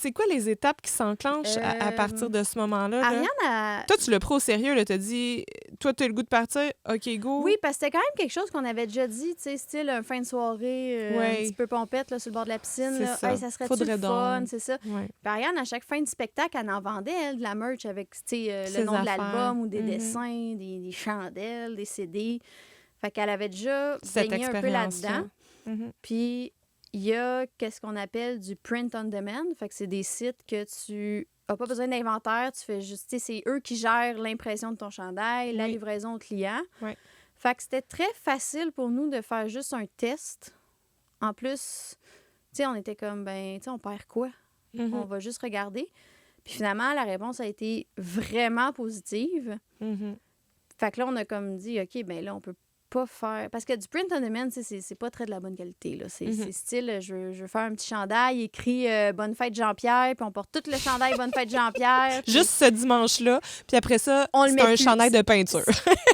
c'est quoi les étapes qui s'enclenchent à partir de ce moment-là? Là? Ariane a... Toi, tu l'as pris au sérieux, là, t'as dit, toi, t'as le goût de partir, OK, go. Oui, parce que c'était quand même quelque chose qu'on avait déjà dit, tu sais, style un fin de soirée, un Ouais. petit peu pompette, là, sur le bord de la piscine. C'est Là. ça. Hey, ça serait-tu Faudrait le fun, donc. c'est ça. Ouais. Puis Ariane, à chaque fin de spectacle, elle en vendait, elle, de la merch avec, tu sais, Ses le nom de affaires. l'album ou des Mhm. dessins, des chandelles, des CD. Fait qu'elle avait déjà Cette baigné un peu expérience-là. là-dedans. Mhm. Puis il y a qu'est-ce qu'on appelle du print on demand. Fait que c'est des sites que tu n'as pas besoin d'inventaire. Tu fais juste, tu sais, c'est eux qui gèrent l'impression de ton chandail, la Oui. livraison au client. Ouais. Fait que c'était très facile pour nous de faire juste un test. En plus, tu sais, on était comme, ben, tu sais, on perd quoi? Mhm. On va juste regarder. Puis finalement, la réponse a été vraiment positive. Mhm. Fait que là, on a comme dit, OK, ben là, on peut pas faire... Parce que du print on demand, c'est pas très de la bonne qualité. Là. C'est style, je veux faire un petit chandail écrit Bonne fête Jean-Pierre, puis on porte tout le chandail Bonne fête Jean-Pierre. Puis... Juste ce dimanche-là, puis après ça, c'est un chandail de peinture.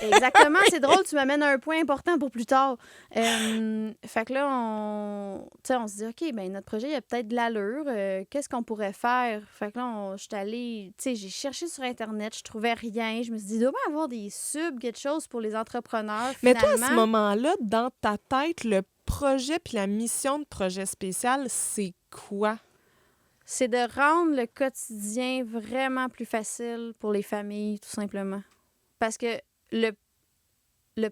Exactement, c'est drôle, tu m'amènes un point important pour plus tard. Fait que là, on se dit, OK, ben notre projet, il y a peut-être de l'allure. Qu'est-ce qu'on pourrait faire? Fait que là, je suis allée, tu sais, j'ai cherché sur Internet, je trouvais rien. Je me suis dit, il doit y avoir des subs, quelque chose pour les entrepreneurs. Mais toi, à ce moment-là, dans ta tête, le projet puis la mission de projet spécial, c'est quoi? C'est de rendre le quotidien vraiment plus facile pour les familles, tout simplement. Parce que le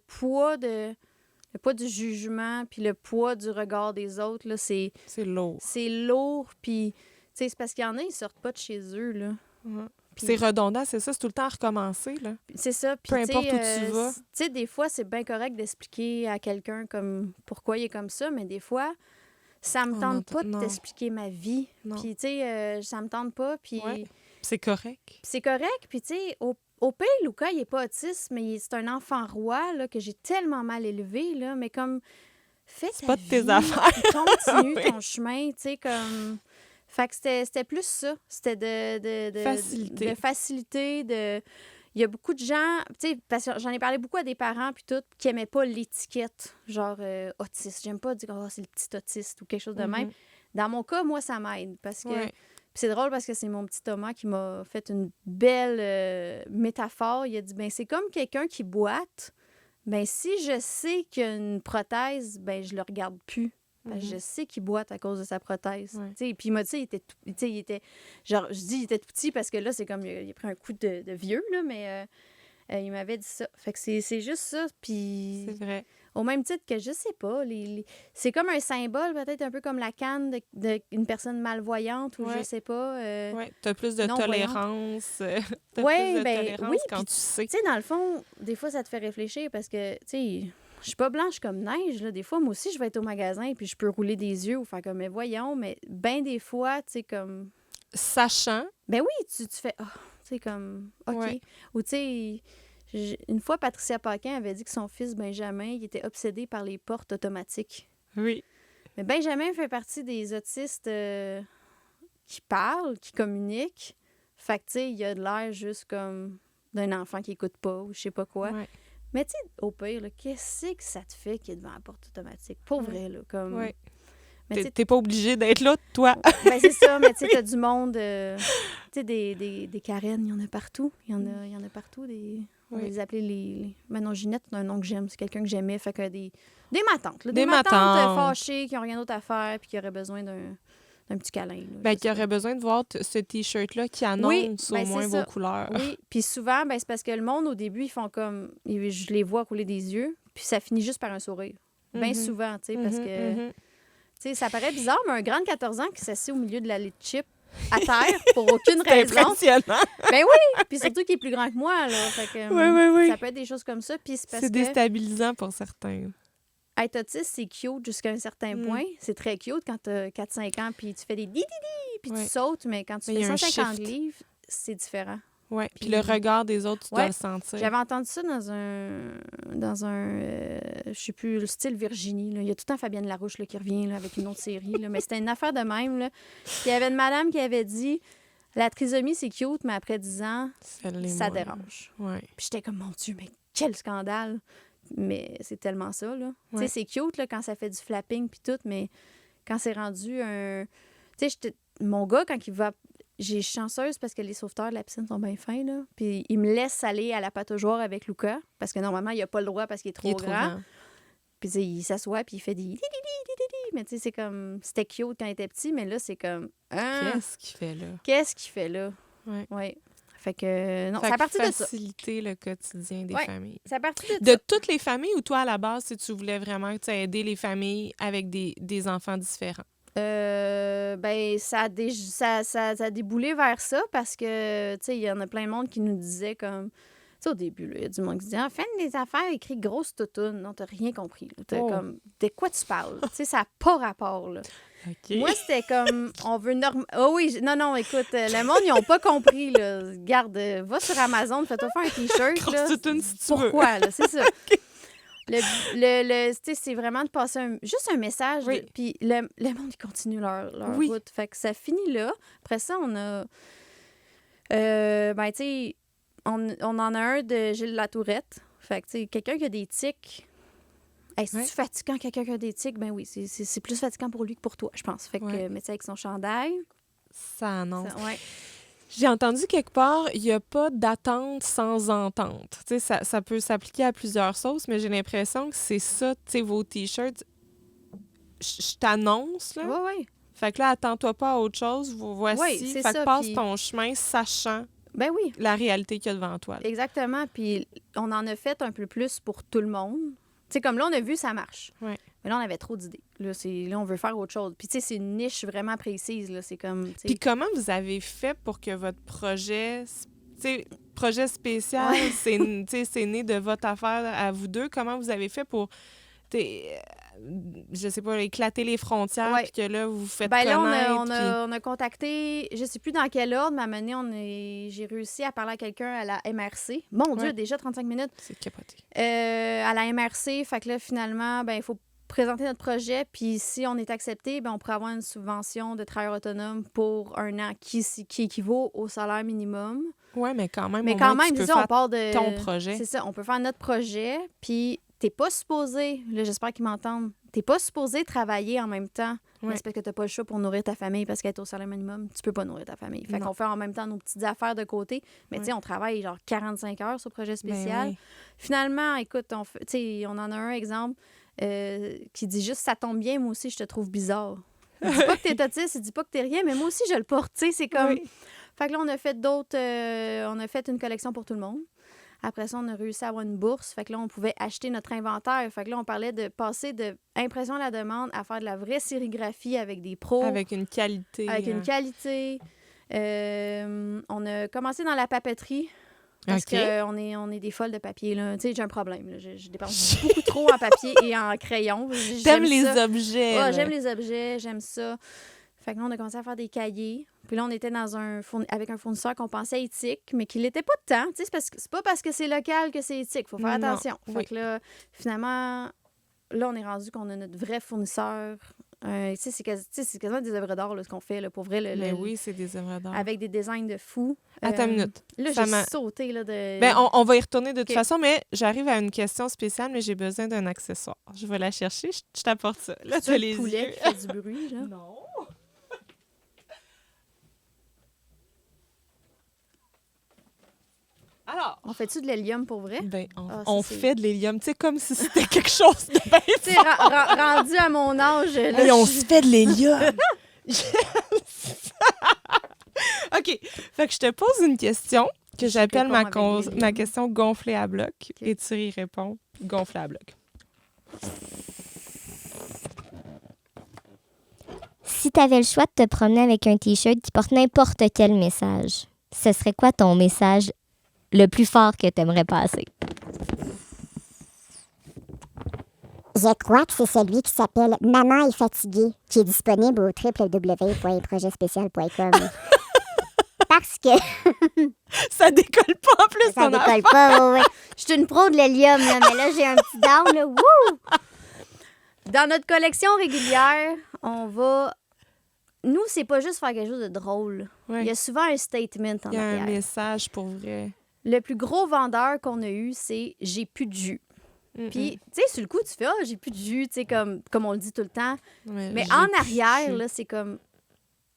poids du jugement puis le poids du regard des autres, là, c'est lourd. C'est lourd, puis c'est parce qu'il y en a, ils sortent pas de chez eux, là. Puis, c'est redondant, c'est ça, c'est tout le temps à recommencer, là. C'est ça. Puis, peu importe où tu vas. Tu sais, des fois, c'est bien correct d'expliquer à quelqu'un comme pourquoi il est comme ça, mais des fois, ça me tente pas de t'expliquer ma vie. Puis, tu sais, ça me tente pas, puis... Ouais. C'est correct. C'est correct, puis tu sais, au pire, Lucas, il est pas autiste, mais c'est un enfant roi, là, que j'ai tellement mal élevé, là, mais comme... Fais ta vie, tes affaires. Continue ton chemin, tu sais, comme... Fait que c'était plus ça. C'était de faciliter, Il y a beaucoup de gens, tu sais, parce que j'en ai parlé beaucoup à des parents puis tout, qui n'aimaient pas l'étiquette, genre autiste. J'aime pas dire c'est le petit autiste ou quelque chose de même. Dans mon cas, moi, ça m'aide parce que... Puis c'est drôle parce que c'est mon petit Thomas qui m'a fait une belle métaphore. Il a dit, ben c'est comme quelqu'un qui boite. Ben si je sais qu'il y a une prothèse, ben je le regarde plus. Parce que je sais qu'il boite à cause de sa prothèse. Puis il m'a dit, il était genre, je dis il était tout petit parce que là, c'est comme, il a pris un coup de vieux, là, mais il m'avait dit ça. Fait que c'est juste ça. Puis c'est vrai. Au même titre que, je sais pas, c'est comme un symbole, peut-être un peu comme la canne d'une personne malvoyante ou je sais pas. Oui, tu as plus de tolérance. Oui, quand tu sais. Tu sais, dans le fond, des fois, ça te fait réfléchir parce que, tu sais, je suis pas blanche comme neige. Là. Des fois, moi aussi, je vais être au magasin et puis je peux rouler des yeux ou faire comme, mais voyons, mais bien des fois, tu sais, comme... Sachant. Ben oui, tu fais, tu sais, comme, OK. Ouais. Ou tu sais... Une fois, Patricia Paquin avait dit que son fils Benjamin, il était obsédé par les portes automatiques. Oui. Mais Benjamin fait partie des autistes qui parlent, qui communiquent. Fait que, tu sais, il a de l'air juste comme d'un enfant qui écoute pas ou je sais pas quoi. Ouais. Mais, tu sais, au pire, là, qu'est-ce que ça te fait qu'il est devant la porte automatique? Pour vrai, là, comme... Ouais. Mais t'es pas obligé d'être là, toi. Ben, c'est ça, mais tu sais, t'as du monde... tu sais, des Karen, il y en a partout. Il y en a partout, des... On va les appeler les... Ben non, Ginette, c'est un nom que j'aime. C'est quelqu'un que j'aimais. Fait que des matantes. Là, des matantes fâchées qui n'ont rien d'autre à faire puis qui auraient besoin d'un petit câlin. Là, ben, qui auraient besoin de voir ce T-shirt-là qui annonce au moins vos couleurs. Oui, puis souvent, ben, c'est parce que le monde, au début, ils font comme... Je les vois couler des yeux, puis ça finit juste par un sourire. Bien souvent, tu sais, parce que... Tu sais, ça paraît bizarre, mais un grand de 14 ans qui s'assied au milieu de la lait de chip à terre pour aucune raison. Impressionnant. Ben oui, puis surtout qu'il est plus grand que moi, là. Fait que, oui. Ça peut être des choses comme ça, puis c'est parce que... déstabilisant pour certains. Être autiste, c'est cute jusqu'à un certain point. C'est très cute quand tu as 4-5 ans, puis tu fais des di-di-di, puis tu sautes, mais quand tu fais 150 livres, c'est différent. Oui, puis le regard des autres, tu dois le sentir. J'avais entendu ça dans un je sais plus, le style Virginie. Là. Il y a tout le temps Fabienne Larouche là, qui revient là, avec une autre série, là. Mais c'était une affaire de même. Là. Puis il y avait une madame qui avait dit la trisomie, c'est cute, mais après 10 ans, ça dérange. Ouais. Puis j'étais comme, mon Dieu, mais quel scandale! Mais c'est tellement ça, là. Tu sais, c'est cute là, quand ça fait du flapping puis tout, mais quand c'est rendu un... Tu sais, mon gars, quand il va... J'ai chanceuse parce que les sauveteurs de la piscine sont bien fins, là. Puis ils me laissent aller à la pataugeoire avec Lucas, parce que normalement, il n'a pas le droit parce qu'il est trop grand. Puis il s'assoit, puis il fait des... Mais tu sais, c'est comme... C'était cute quand il était petit, mais là, c'est comme... Qu'est-ce qu'il fait là? Qu'est-ce qu'il fait là? Oui. Ouais. Fait que... Non, c'est à partir de ça. Faciliter le quotidien des familles. C'est à partir de toutes les familles ou toi, à la base, si tu voulais vraiment aider les familles avec des enfants différents? Ben, ça a déboulé vers ça parce que, tu sais, il y en a plein de monde qui nous disait comme... Tu sais, au début, il y a du monde qui disait « Fais des affaires, écrit grosse toutoune. » Non, t'as rien compris. T'as comme... De quoi tu parles? Tu sais, ça n'a pas rapport, là. Okay. Moi, c'était comme... On veut... Oh oui, non, écoute, le monde, ils n'ont pas compris, là. Garde, va sur Amazon, fais-toi faire un T-shirt, là. Toutoune, si tu Pourquoi, là? C'est ça. Okay. Tu sais, c'est vraiment de passer juste un message. Oui. Puis le monde, ils continuent leur Oui. route. Fait que ça finit là. Après ça, on a... tu sais, on en a un de Gilles Latourette. Fait que, tu sais, quelqu'un qui a des tics... Hey, c'est-tu fatigant, quelqu'un qui a des tics? Ben oui, c'est plus fatigant pour lui que pour toi, je pense. Fait que, mais tu sais, avec son chandail... Ça annonce. Ouais. J'ai entendu quelque part, il n'y a pas d'attente sans entente. Tu sais, ça peut s'appliquer à plusieurs sauces, mais j'ai l'impression que c'est ça, tu sais, vos T-shirts. Je t'annonce, là. Oui, oui. Fait que là, attends-toi pas à autre chose. Voici. Oui, c'est fait ça, que passe puis- ton chemin sachant Ben oui. la réalité qu'il y a devant toi. Là. Exactement. Puis on en a fait un peu plus pour tout le monde. Tu sais, comme là, on a vu, ça marche. Ouais. Mais là, on avait trop d'idées. Là, on veut faire autre chose. Puis, tu sais, c'est une niche vraiment précise. Là. C'est comme. tu sais- Puis comment vous avez fait pour que votre projet, tu sais, projet spécial, c'est né de votre affaire à vous deux. Comment vous avez fait pour, je sais pas, éclater les frontières, Ouais. puis que là, vous vous faites Ben là, connaître. on a contacté, je sais plus dans quel ordre, mais à un moment donné, j'ai réussi à parler à quelqu'un à la MRC. Mon Dieu, Ouais. déjà 35 minutes. C'est capoté. À la MRC, fait que là, finalement, ben il faut présenter notre projet, puis si on est accepté, ben on pourrait avoir une subvention de travailleur autonome pour un an qui équivaut au salaire minimum. Ouais, mais quand même, Mais au quand moins, tu même, peux c'est ça, on faire part de... ton projet. C'est ça, on peut faire notre projet, puis t'es pas supposé, là, j'espère qu'ils m'entendent, t'es pas supposé travailler en même temps. Ouais. Mais c'est parce que t'as pas le choix pour nourrir ta famille, parce qu'être au salaire minimum, tu peux pas nourrir ta famille. Fait Non. qu'on fait en même temps nos petites affaires de côté. Mais Ouais. tu sais, on travaille genre 45 heures sur le projet spécial. Ben oui. Finalement, écoute, tu sais, on en a un exemple qui dit juste « ça tombe bien, moi aussi, je te trouve bizarre ». Il dit pas que t'es autiste, il dit pas que t'es rien, mais moi aussi, je le porte. Tu sais, c'est comme... Oui. Fait que là, on a fait d'autres... on a fait une collection pour tout le monde. Après ça, on a réussi à avoir une bourse. Fait que là, on pouvait acheter notre inventaire. Fait que là, on parlait de passer de impression à la demande à faire de la vraie sérigraphie avec des pros. Avec une qualité. Avec une qualité. On a commencé dans la papeterie. Parce OK. qu'on est des folles de papier. Là. Tu sais, j'ai un problème. Là. Je dépense beaucoup trop en papier et en crayon. T'aimes J'aime les ça. objets. Ouais, là. j'aime les objets, j'aime ça. Fait que là, on a commencé à faire des cahiers. Puis là, on était avec un fournisseur qu'on pensait éthique, mais qui l'était pas de temps. Tu sais, c'est pas parce que c'est local que c'est éthique. Faut faire Non, attention. oui. Fait que là, finalement, là, on est rendu qu'on a notre vrai fournisseur. Tu sais, c'est quasiment des œuvres d'art, là, ce qu'on fait, là, pour vrai. Mais oui, c'est des œuvres d'art. Avec des designs de fous. Attends une minute. Là, Ça j'ai m'a- sauté, là, de... Ben, on va y retourner de toute OK. façon, mais j'arrive à une question spéciale, mais j'ai besoin d'un accessoire. Je vais la chercher, je t'apporte ça. Là, tu C'est as un les poulet yeux. qui fait du bruit, là. Non. Alors, On fait-tu de l'hélium pour vrai? ben, Ah, ça, on c'est- fait de l'hélium, tu sais, comme si c'était quelque chose de bien Tu sais, fort. rendu à mon âge, là, Hey, on je- se fait de l'hélium. OK. Fait que je te pose une question que Je j'appelle réponds ma, avec l'hélium. ma question gonflée à bloc et tu y réponds gonflée à bloc. Si tu avais le choix de te promener avec un T-shirt qui porte n'importe quel message, ce serait quoi ton message le plus fort que tu aimerais passer? Je crois que c'est celui qui s'appelle « Maman est fatiguée », qui est disponible au www.projetspécial.com. Parce que Ça décolle pas en plus, ça ton décolle pas, ouais. Je suis une pro de l'hélium, là, mais là, j'ai un petit down, là. Wouh! Dans notre collection régulière, on va... Nous, c'est pas juste faire quelque chose de drôle. Ouais. Il y a souvent un statement en Il y a un arrière. message pour vrai. Le plus gros vendeur qu'on a eu, c'est « j'ai plus de jus ». Puis, tu sais, sur le coup, tu fais « ah, j'ai plus de jus », tu sais, comme on le dit tout le temps. Ouais, Mais j'ai en plus arrière, de là, c'est comme...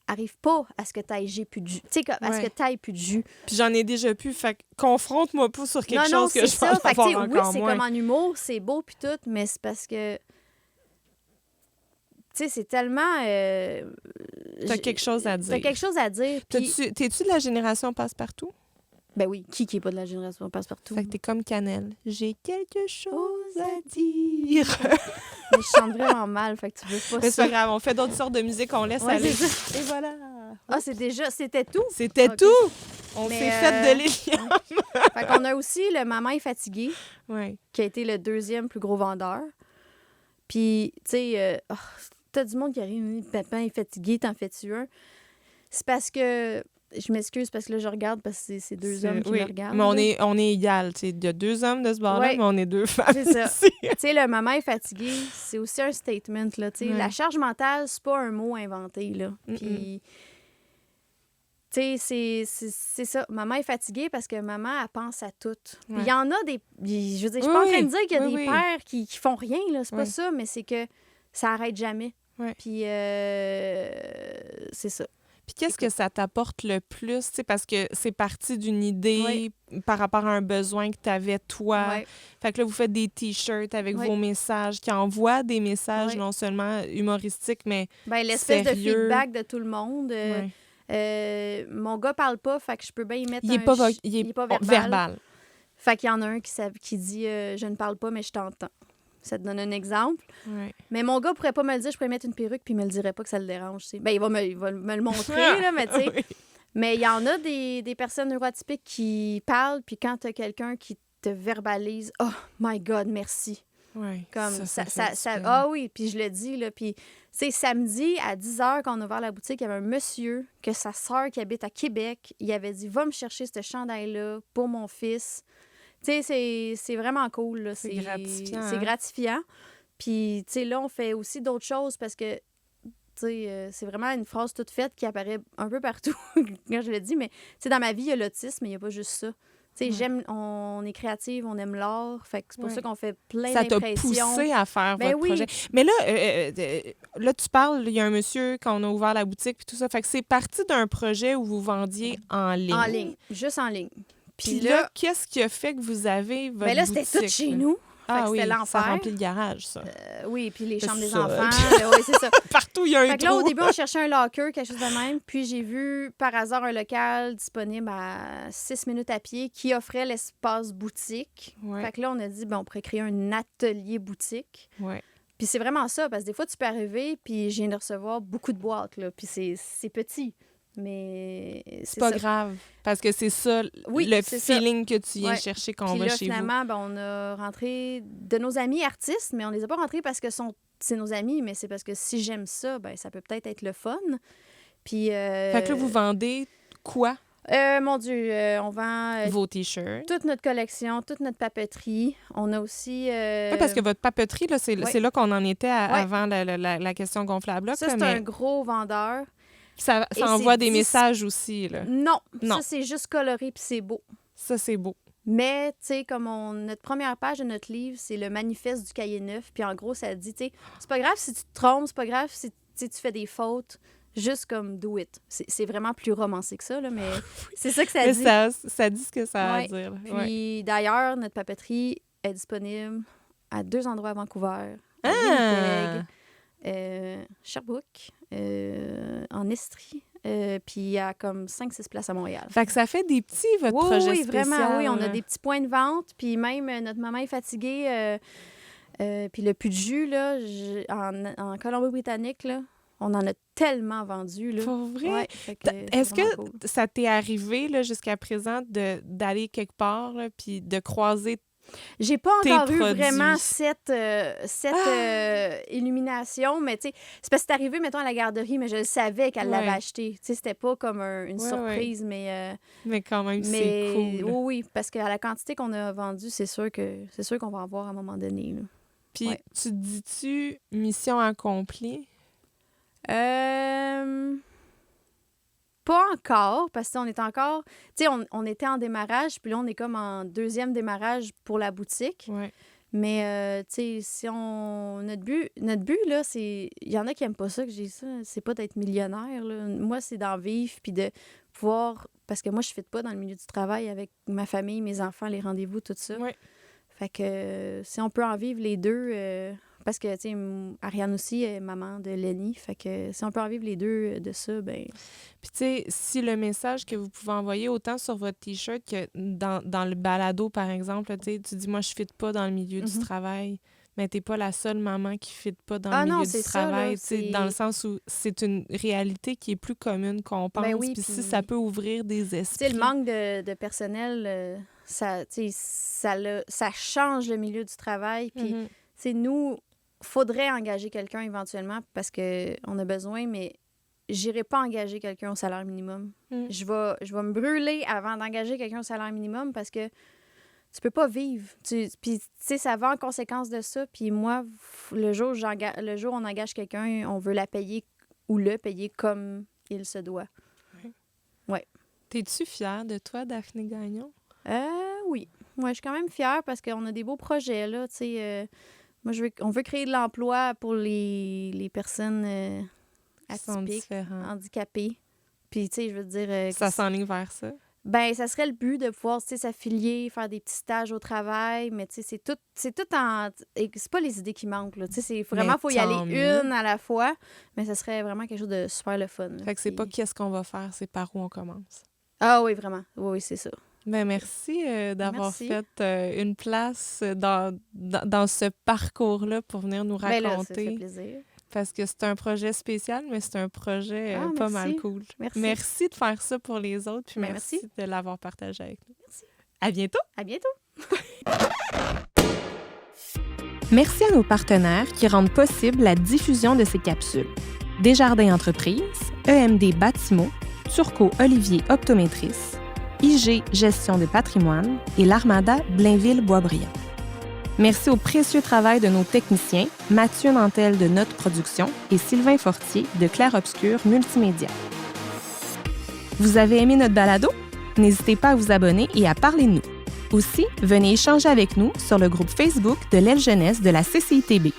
Arrive pas à ce que t'ailles « j'ai plus de jus ». Tu sais, comme à ce Ouais. que t'ailles plus de jus. Puis j'en ai déjà plus, fait que confronte-moi pas sur quelque non, chose que c'est je ça. pense Fait que, tu avoir sais, oui, encore c'est moins. comme en humour, c'est beau puis tout, mais c'est parce que... Tu sais, c'est tellement... T'as quelque chose à dire. T'as quelque chose à dire. Puis... T'es-tu de la génération passe-partout? Ben oui, qui est pas de la génération passe-partout? Fait que t'es comme Cannelle. J'ai quelque chose à dire. Mais je chante vraiment mal, fait que tu veux pas Mais c'est ça. pas grave, on fait d'autres sortes de musique, on laisse Ouais, aller. c'est Et voilà. Ah, c'était tout? C'était Ok. tout. On Mais, s'est fait de l'hélium. Fait qu'on a aussi le Maman est fatiguée, Ouais. qui a été le deuxième plus gros vendeur. Puis, tu sais, t'as du monde qui arrive, papa est fatigué, t'en fais-tu un? C'est parce que Je m'excuse parce que là, je regarde parce que c'est deux hommes qui me regardent. Mais on est égal. Il y a 2 hommes de ce bord-là, Ouais. mais on est 2 femmes. C'est ça. ici. Tu sais, le maman est fatigué, c'est aussi un statement, là. Tu sais, Ouais. la charge mentale, c'est pas un mot inventé, là. Puis, tu sais, c'est ça. Maman est fatiguée parce que maman, elle pense à tout. Puis il y en a des... Je veux dire, je suis pas en train de dire qu'il y a des pères qui font rien, là. C'est pas ça, mais c'est que ça arrête jamais. Ouais. Puis, c'est ça. Puis qu'est-ce que ça t'apporte le plus? Tu sais, parce que c'est parti d'une idée par rapport à un besoin que tu avais, toi. Ouais. Fait que là, vous faites des T-shirts avec Ouais. vos messages qui envoient des messages Ouais. non seulement humoristiques, mais Ben, l'espèce de sérieux. feedback de tout le monde. Ouais. Mon gars parle pas, fait que je peux bien y mettre il est un pas, ch- il est pas verbal. Fait qu'il y en a un qui dit je ne parle pas, mais je t'entends. Ça te donne un exemple. Ouais. Mais mon gars pourrait pas me le dire, je pourrais mettre une perruque, puis il me le dirait pas que ça le dérange. Tu sais. Ben, il va me le montrer, là, mais tu sais. Oui. Mais il y en a des personnes neurotypiques qui parlent, puis quand tu as quelqu'un qui te verbalise, oh my God, merci. Ouais. Comme ça ça, fait du bien. ah oui, puis je le dis, là. Puis, c'est samedi, à 10h, quand on a ouvert la boutique, il y avait un monsieur que sa sœur qui habite à Québec, il avait dit, va me chercher ce chandail-là pour mon fils. Tu sais, c'est vraiment cool, là. C'est gratifiant, C'est hein? gratifiant. Puis, tu sais, là, on fait aussi d'autres choses parce que, tu sais, c'est vraiment une phrase toute faite qui apparaît un peu partout quand je le dis, mais, tu sais, dans ma vie, il y a l'autisme, mais il n'y a pas juste ça. Tu sais, on est créative, on aime l'art, fait que c'est pour ça qu'on fait plein Ça t'a d'impressions. poussé à faire Ben votre oui. projet. Mais là, tu parles, il y a un monsieur, quand on a ouvert la boutique, puis tout ça. Fait que c'est parti d'un projet où vous vendiez en ligne. En ligne, juste en ligne. Puis là, qu'est-ce qui a fait que vous avez votre ben là, c'était tout boutique, chez là? nous. Ah Fait que oui, c'était ça l'enfer. remplit le garage, ça. Oui, puis les C'est chambres des ça. enfants. Oui, c'est ça. Partout, il y a un Fait que là, au trou. début, on cherchait un locker, quelque chose de même. Puis j'ai vu par hasard un local disponible à 6 minutes à pied qui offrait l'espace boutique. Ouais. Fait que là, on a dit, ben, on pourrait créer un atelier boutique. Ouais. Puis c'est vraiment ça, parce que des fois, tu peux arriver, puis je viens de recevoir beaucoup de boîtes, là. Puis c'est petit. Mais C'est pas ça. grave, parce que c'est ça, Oui, le c'est ça. feeling que tu viens Ouais. chercher quand Puis on va là, chez vous. finalement, ben, on a rentré de nos amis artistes, mais on les a pas rentrés parce que c'est nos amis, mais c'est parce que si j'aime ça, ben, ça peut peut-être être le fun. Puis... Fait que là, vous vendez quoi? Mon Dieu, on vend Vos T-shirts. toute notre collection, toute notre papeterie. On a aussi... Oui, parce que votre papeterie, là, c'est là qu'on en était avant la question gonflable. Là, ça, c'est un gros vendeur. Ça et envoie c'est des messages aussi. Là. Non, Non. ça, c'est juste coloré puis c'est beau. Ça, c'est beau. Mais, tu sais, comme notre première page de notre livre, c'est le manifeste du cahier neuf. Puis en gros, ça dit, tu sais, c'est pas grave si tu te trompes, c'est pas grave si tu sais, tu fais des fautes. Juste comme do it. C'est vraiment plus romancé que ça, là, mais c'est ça que ça Mais dit. ça dit ce que ça a à Ouais. dire. là. Puis Ouais. d'ailleurs, notre papeterie est disponible à 2 endroits à Vancouver. À Ah! Winnipeg, Sherbrooke, en Estrie, puis à comme 5-6 places à Montréal. Fait que ça fait des petits, votre Oui, projet oui, spécial. vraiment, oui. On a là. des petits points de vente, puis même notre maman est fatiguée, puis le pus de jus, là, en Colombie-Britannique, là, on en a tellement vendu, là. Pour vrai? Ouais, fait que c'est Est-ce vraiment que cool. ça t'est arrivé là, jusqu'à présent d'aller quelque part là, puis de croiser... J'ai pas tes encore eu produits? vraiment cette illumination, mais tu sais, c'est parce que c'est arrivé, mettons, à la garderie, mais je le savais qu'elle l'avait Ouais. acheté. Tu sais, c'était pas comme une Ouais, surprise, mais Mais quand même, c'est cool. oui, oui, parce qu'à la quantité qu'on a vendue, c'est sûr qu'on va en voir à un moment donné, là. Puis, Ouais. tu te dis-tu mission accomplie? Pas encore, parce qu'on est encore... Tu sais, on était en démarrage, puis là, on est comme en deuxième démarrage pour la boutique. Ouais. Mais, tu sais, si notre but, là, c'est... Il y en a qui aiment pas ça, que j'ai ça. C'est pas d'être millionnaire, là. Moi, c'est d'en vivre, puis de pouvoir... Parce que moi, je ne fit pas dans le milieu du travail avec ma famille, mes enfants, les rendez-vous, tout ça. Ouais. Fait que si on peut en vivre les deux... parce que, tu sais, Ariane aussi est maman de Lenny. Fait que si on peut en vivre les deux de ça, ben Puis, tu sais, si le message que vous pouvez envoyer autant sur votre T-shirt que dans le balado, par exemple, tu sais, tu dis, moi, je ne fit pas dans le milieu du Mhm. travail, mais tu n'es pas la seule maman qui ne fit pas dans Ah le non, milieu du c'est ça, là, travail, tu sais, c'est- dans le sens où c'est une réalité qui est plus commune qu'on pense. Ben oui, puis si puis- ça peut ouvrir des tu sais, esprits. le manque de personnel, ça, tu sais, ça change le milieu du travail. Puis, Mhm. tu sais, nous, faudrait engager quelqu'un éventuellement parce qu'on a besoin, mais j'irai pas engager quelqu'un au salaire minimum. Je vais me brûler avant d'engager quelqu'un au salaire minimum parce que tu peux pas vivre. Puis, tu sais, ça va en conséquence de ça. Puis moi, le jour où on engage quelqu'un, on veut la payer ou le payer comme il se doit. Ouais. T'es-tu fière de toi, Daphné Gagnon? Oui. Moi, je suis quand même fière parce qu'on a des beaux projets, là. Tu sais, moi, on veut créer de l'emploi pour les personnes atypiques, handicapées. Puis, tu sais, je veux dire... ça s'enligne vers ça? Ben, ça serait le but de pouvoir, tu sais, s'affilier, faire des petits stages au travail, mais tu sais, c'est tout en... C'est pas les idées qui manquent, là. Tu sais, c'est vraiment, faut y aller une à la fois, mais ça serait vraiment quelque chose de super le fun. Là. Fait que c'est pas qu'est-ce qu'on va faire, c'est par où on commence. Ah oui, vraiment. Oui, c'est ça. Ben merci d'avoir fait une place dans ce parcours-là pour venir nous raconter. Ben là, ça fait plaisir. Parce que c'est un projet spécial, mais c'est un projet pas mal cool. Merci de faire ça pour les autres, puis merci de l'avoir partagé avec nous. Merci. À bientôt! À bientôt! Merci à nos partenaires qui rendent possible la diffusion de ces capsules. Desjardins Entreprises, EMD Bâtimo, Turco Olivier Optométrice, IG Gestion de patrimoine et l'Armada Blainville-Boisbriand. Merci au précieux travail de nos techniciens, Mathieu Nantel de Note Production et Sylvain Fortier de Clair Obscur Multimédia. Vous avez aimé notre balado? N'hésitez pas à vous abonner et à parler de nous. Aussi, venez échanger avec nous sur le groupe Facebook de l'aile jeunesse de la CCITB.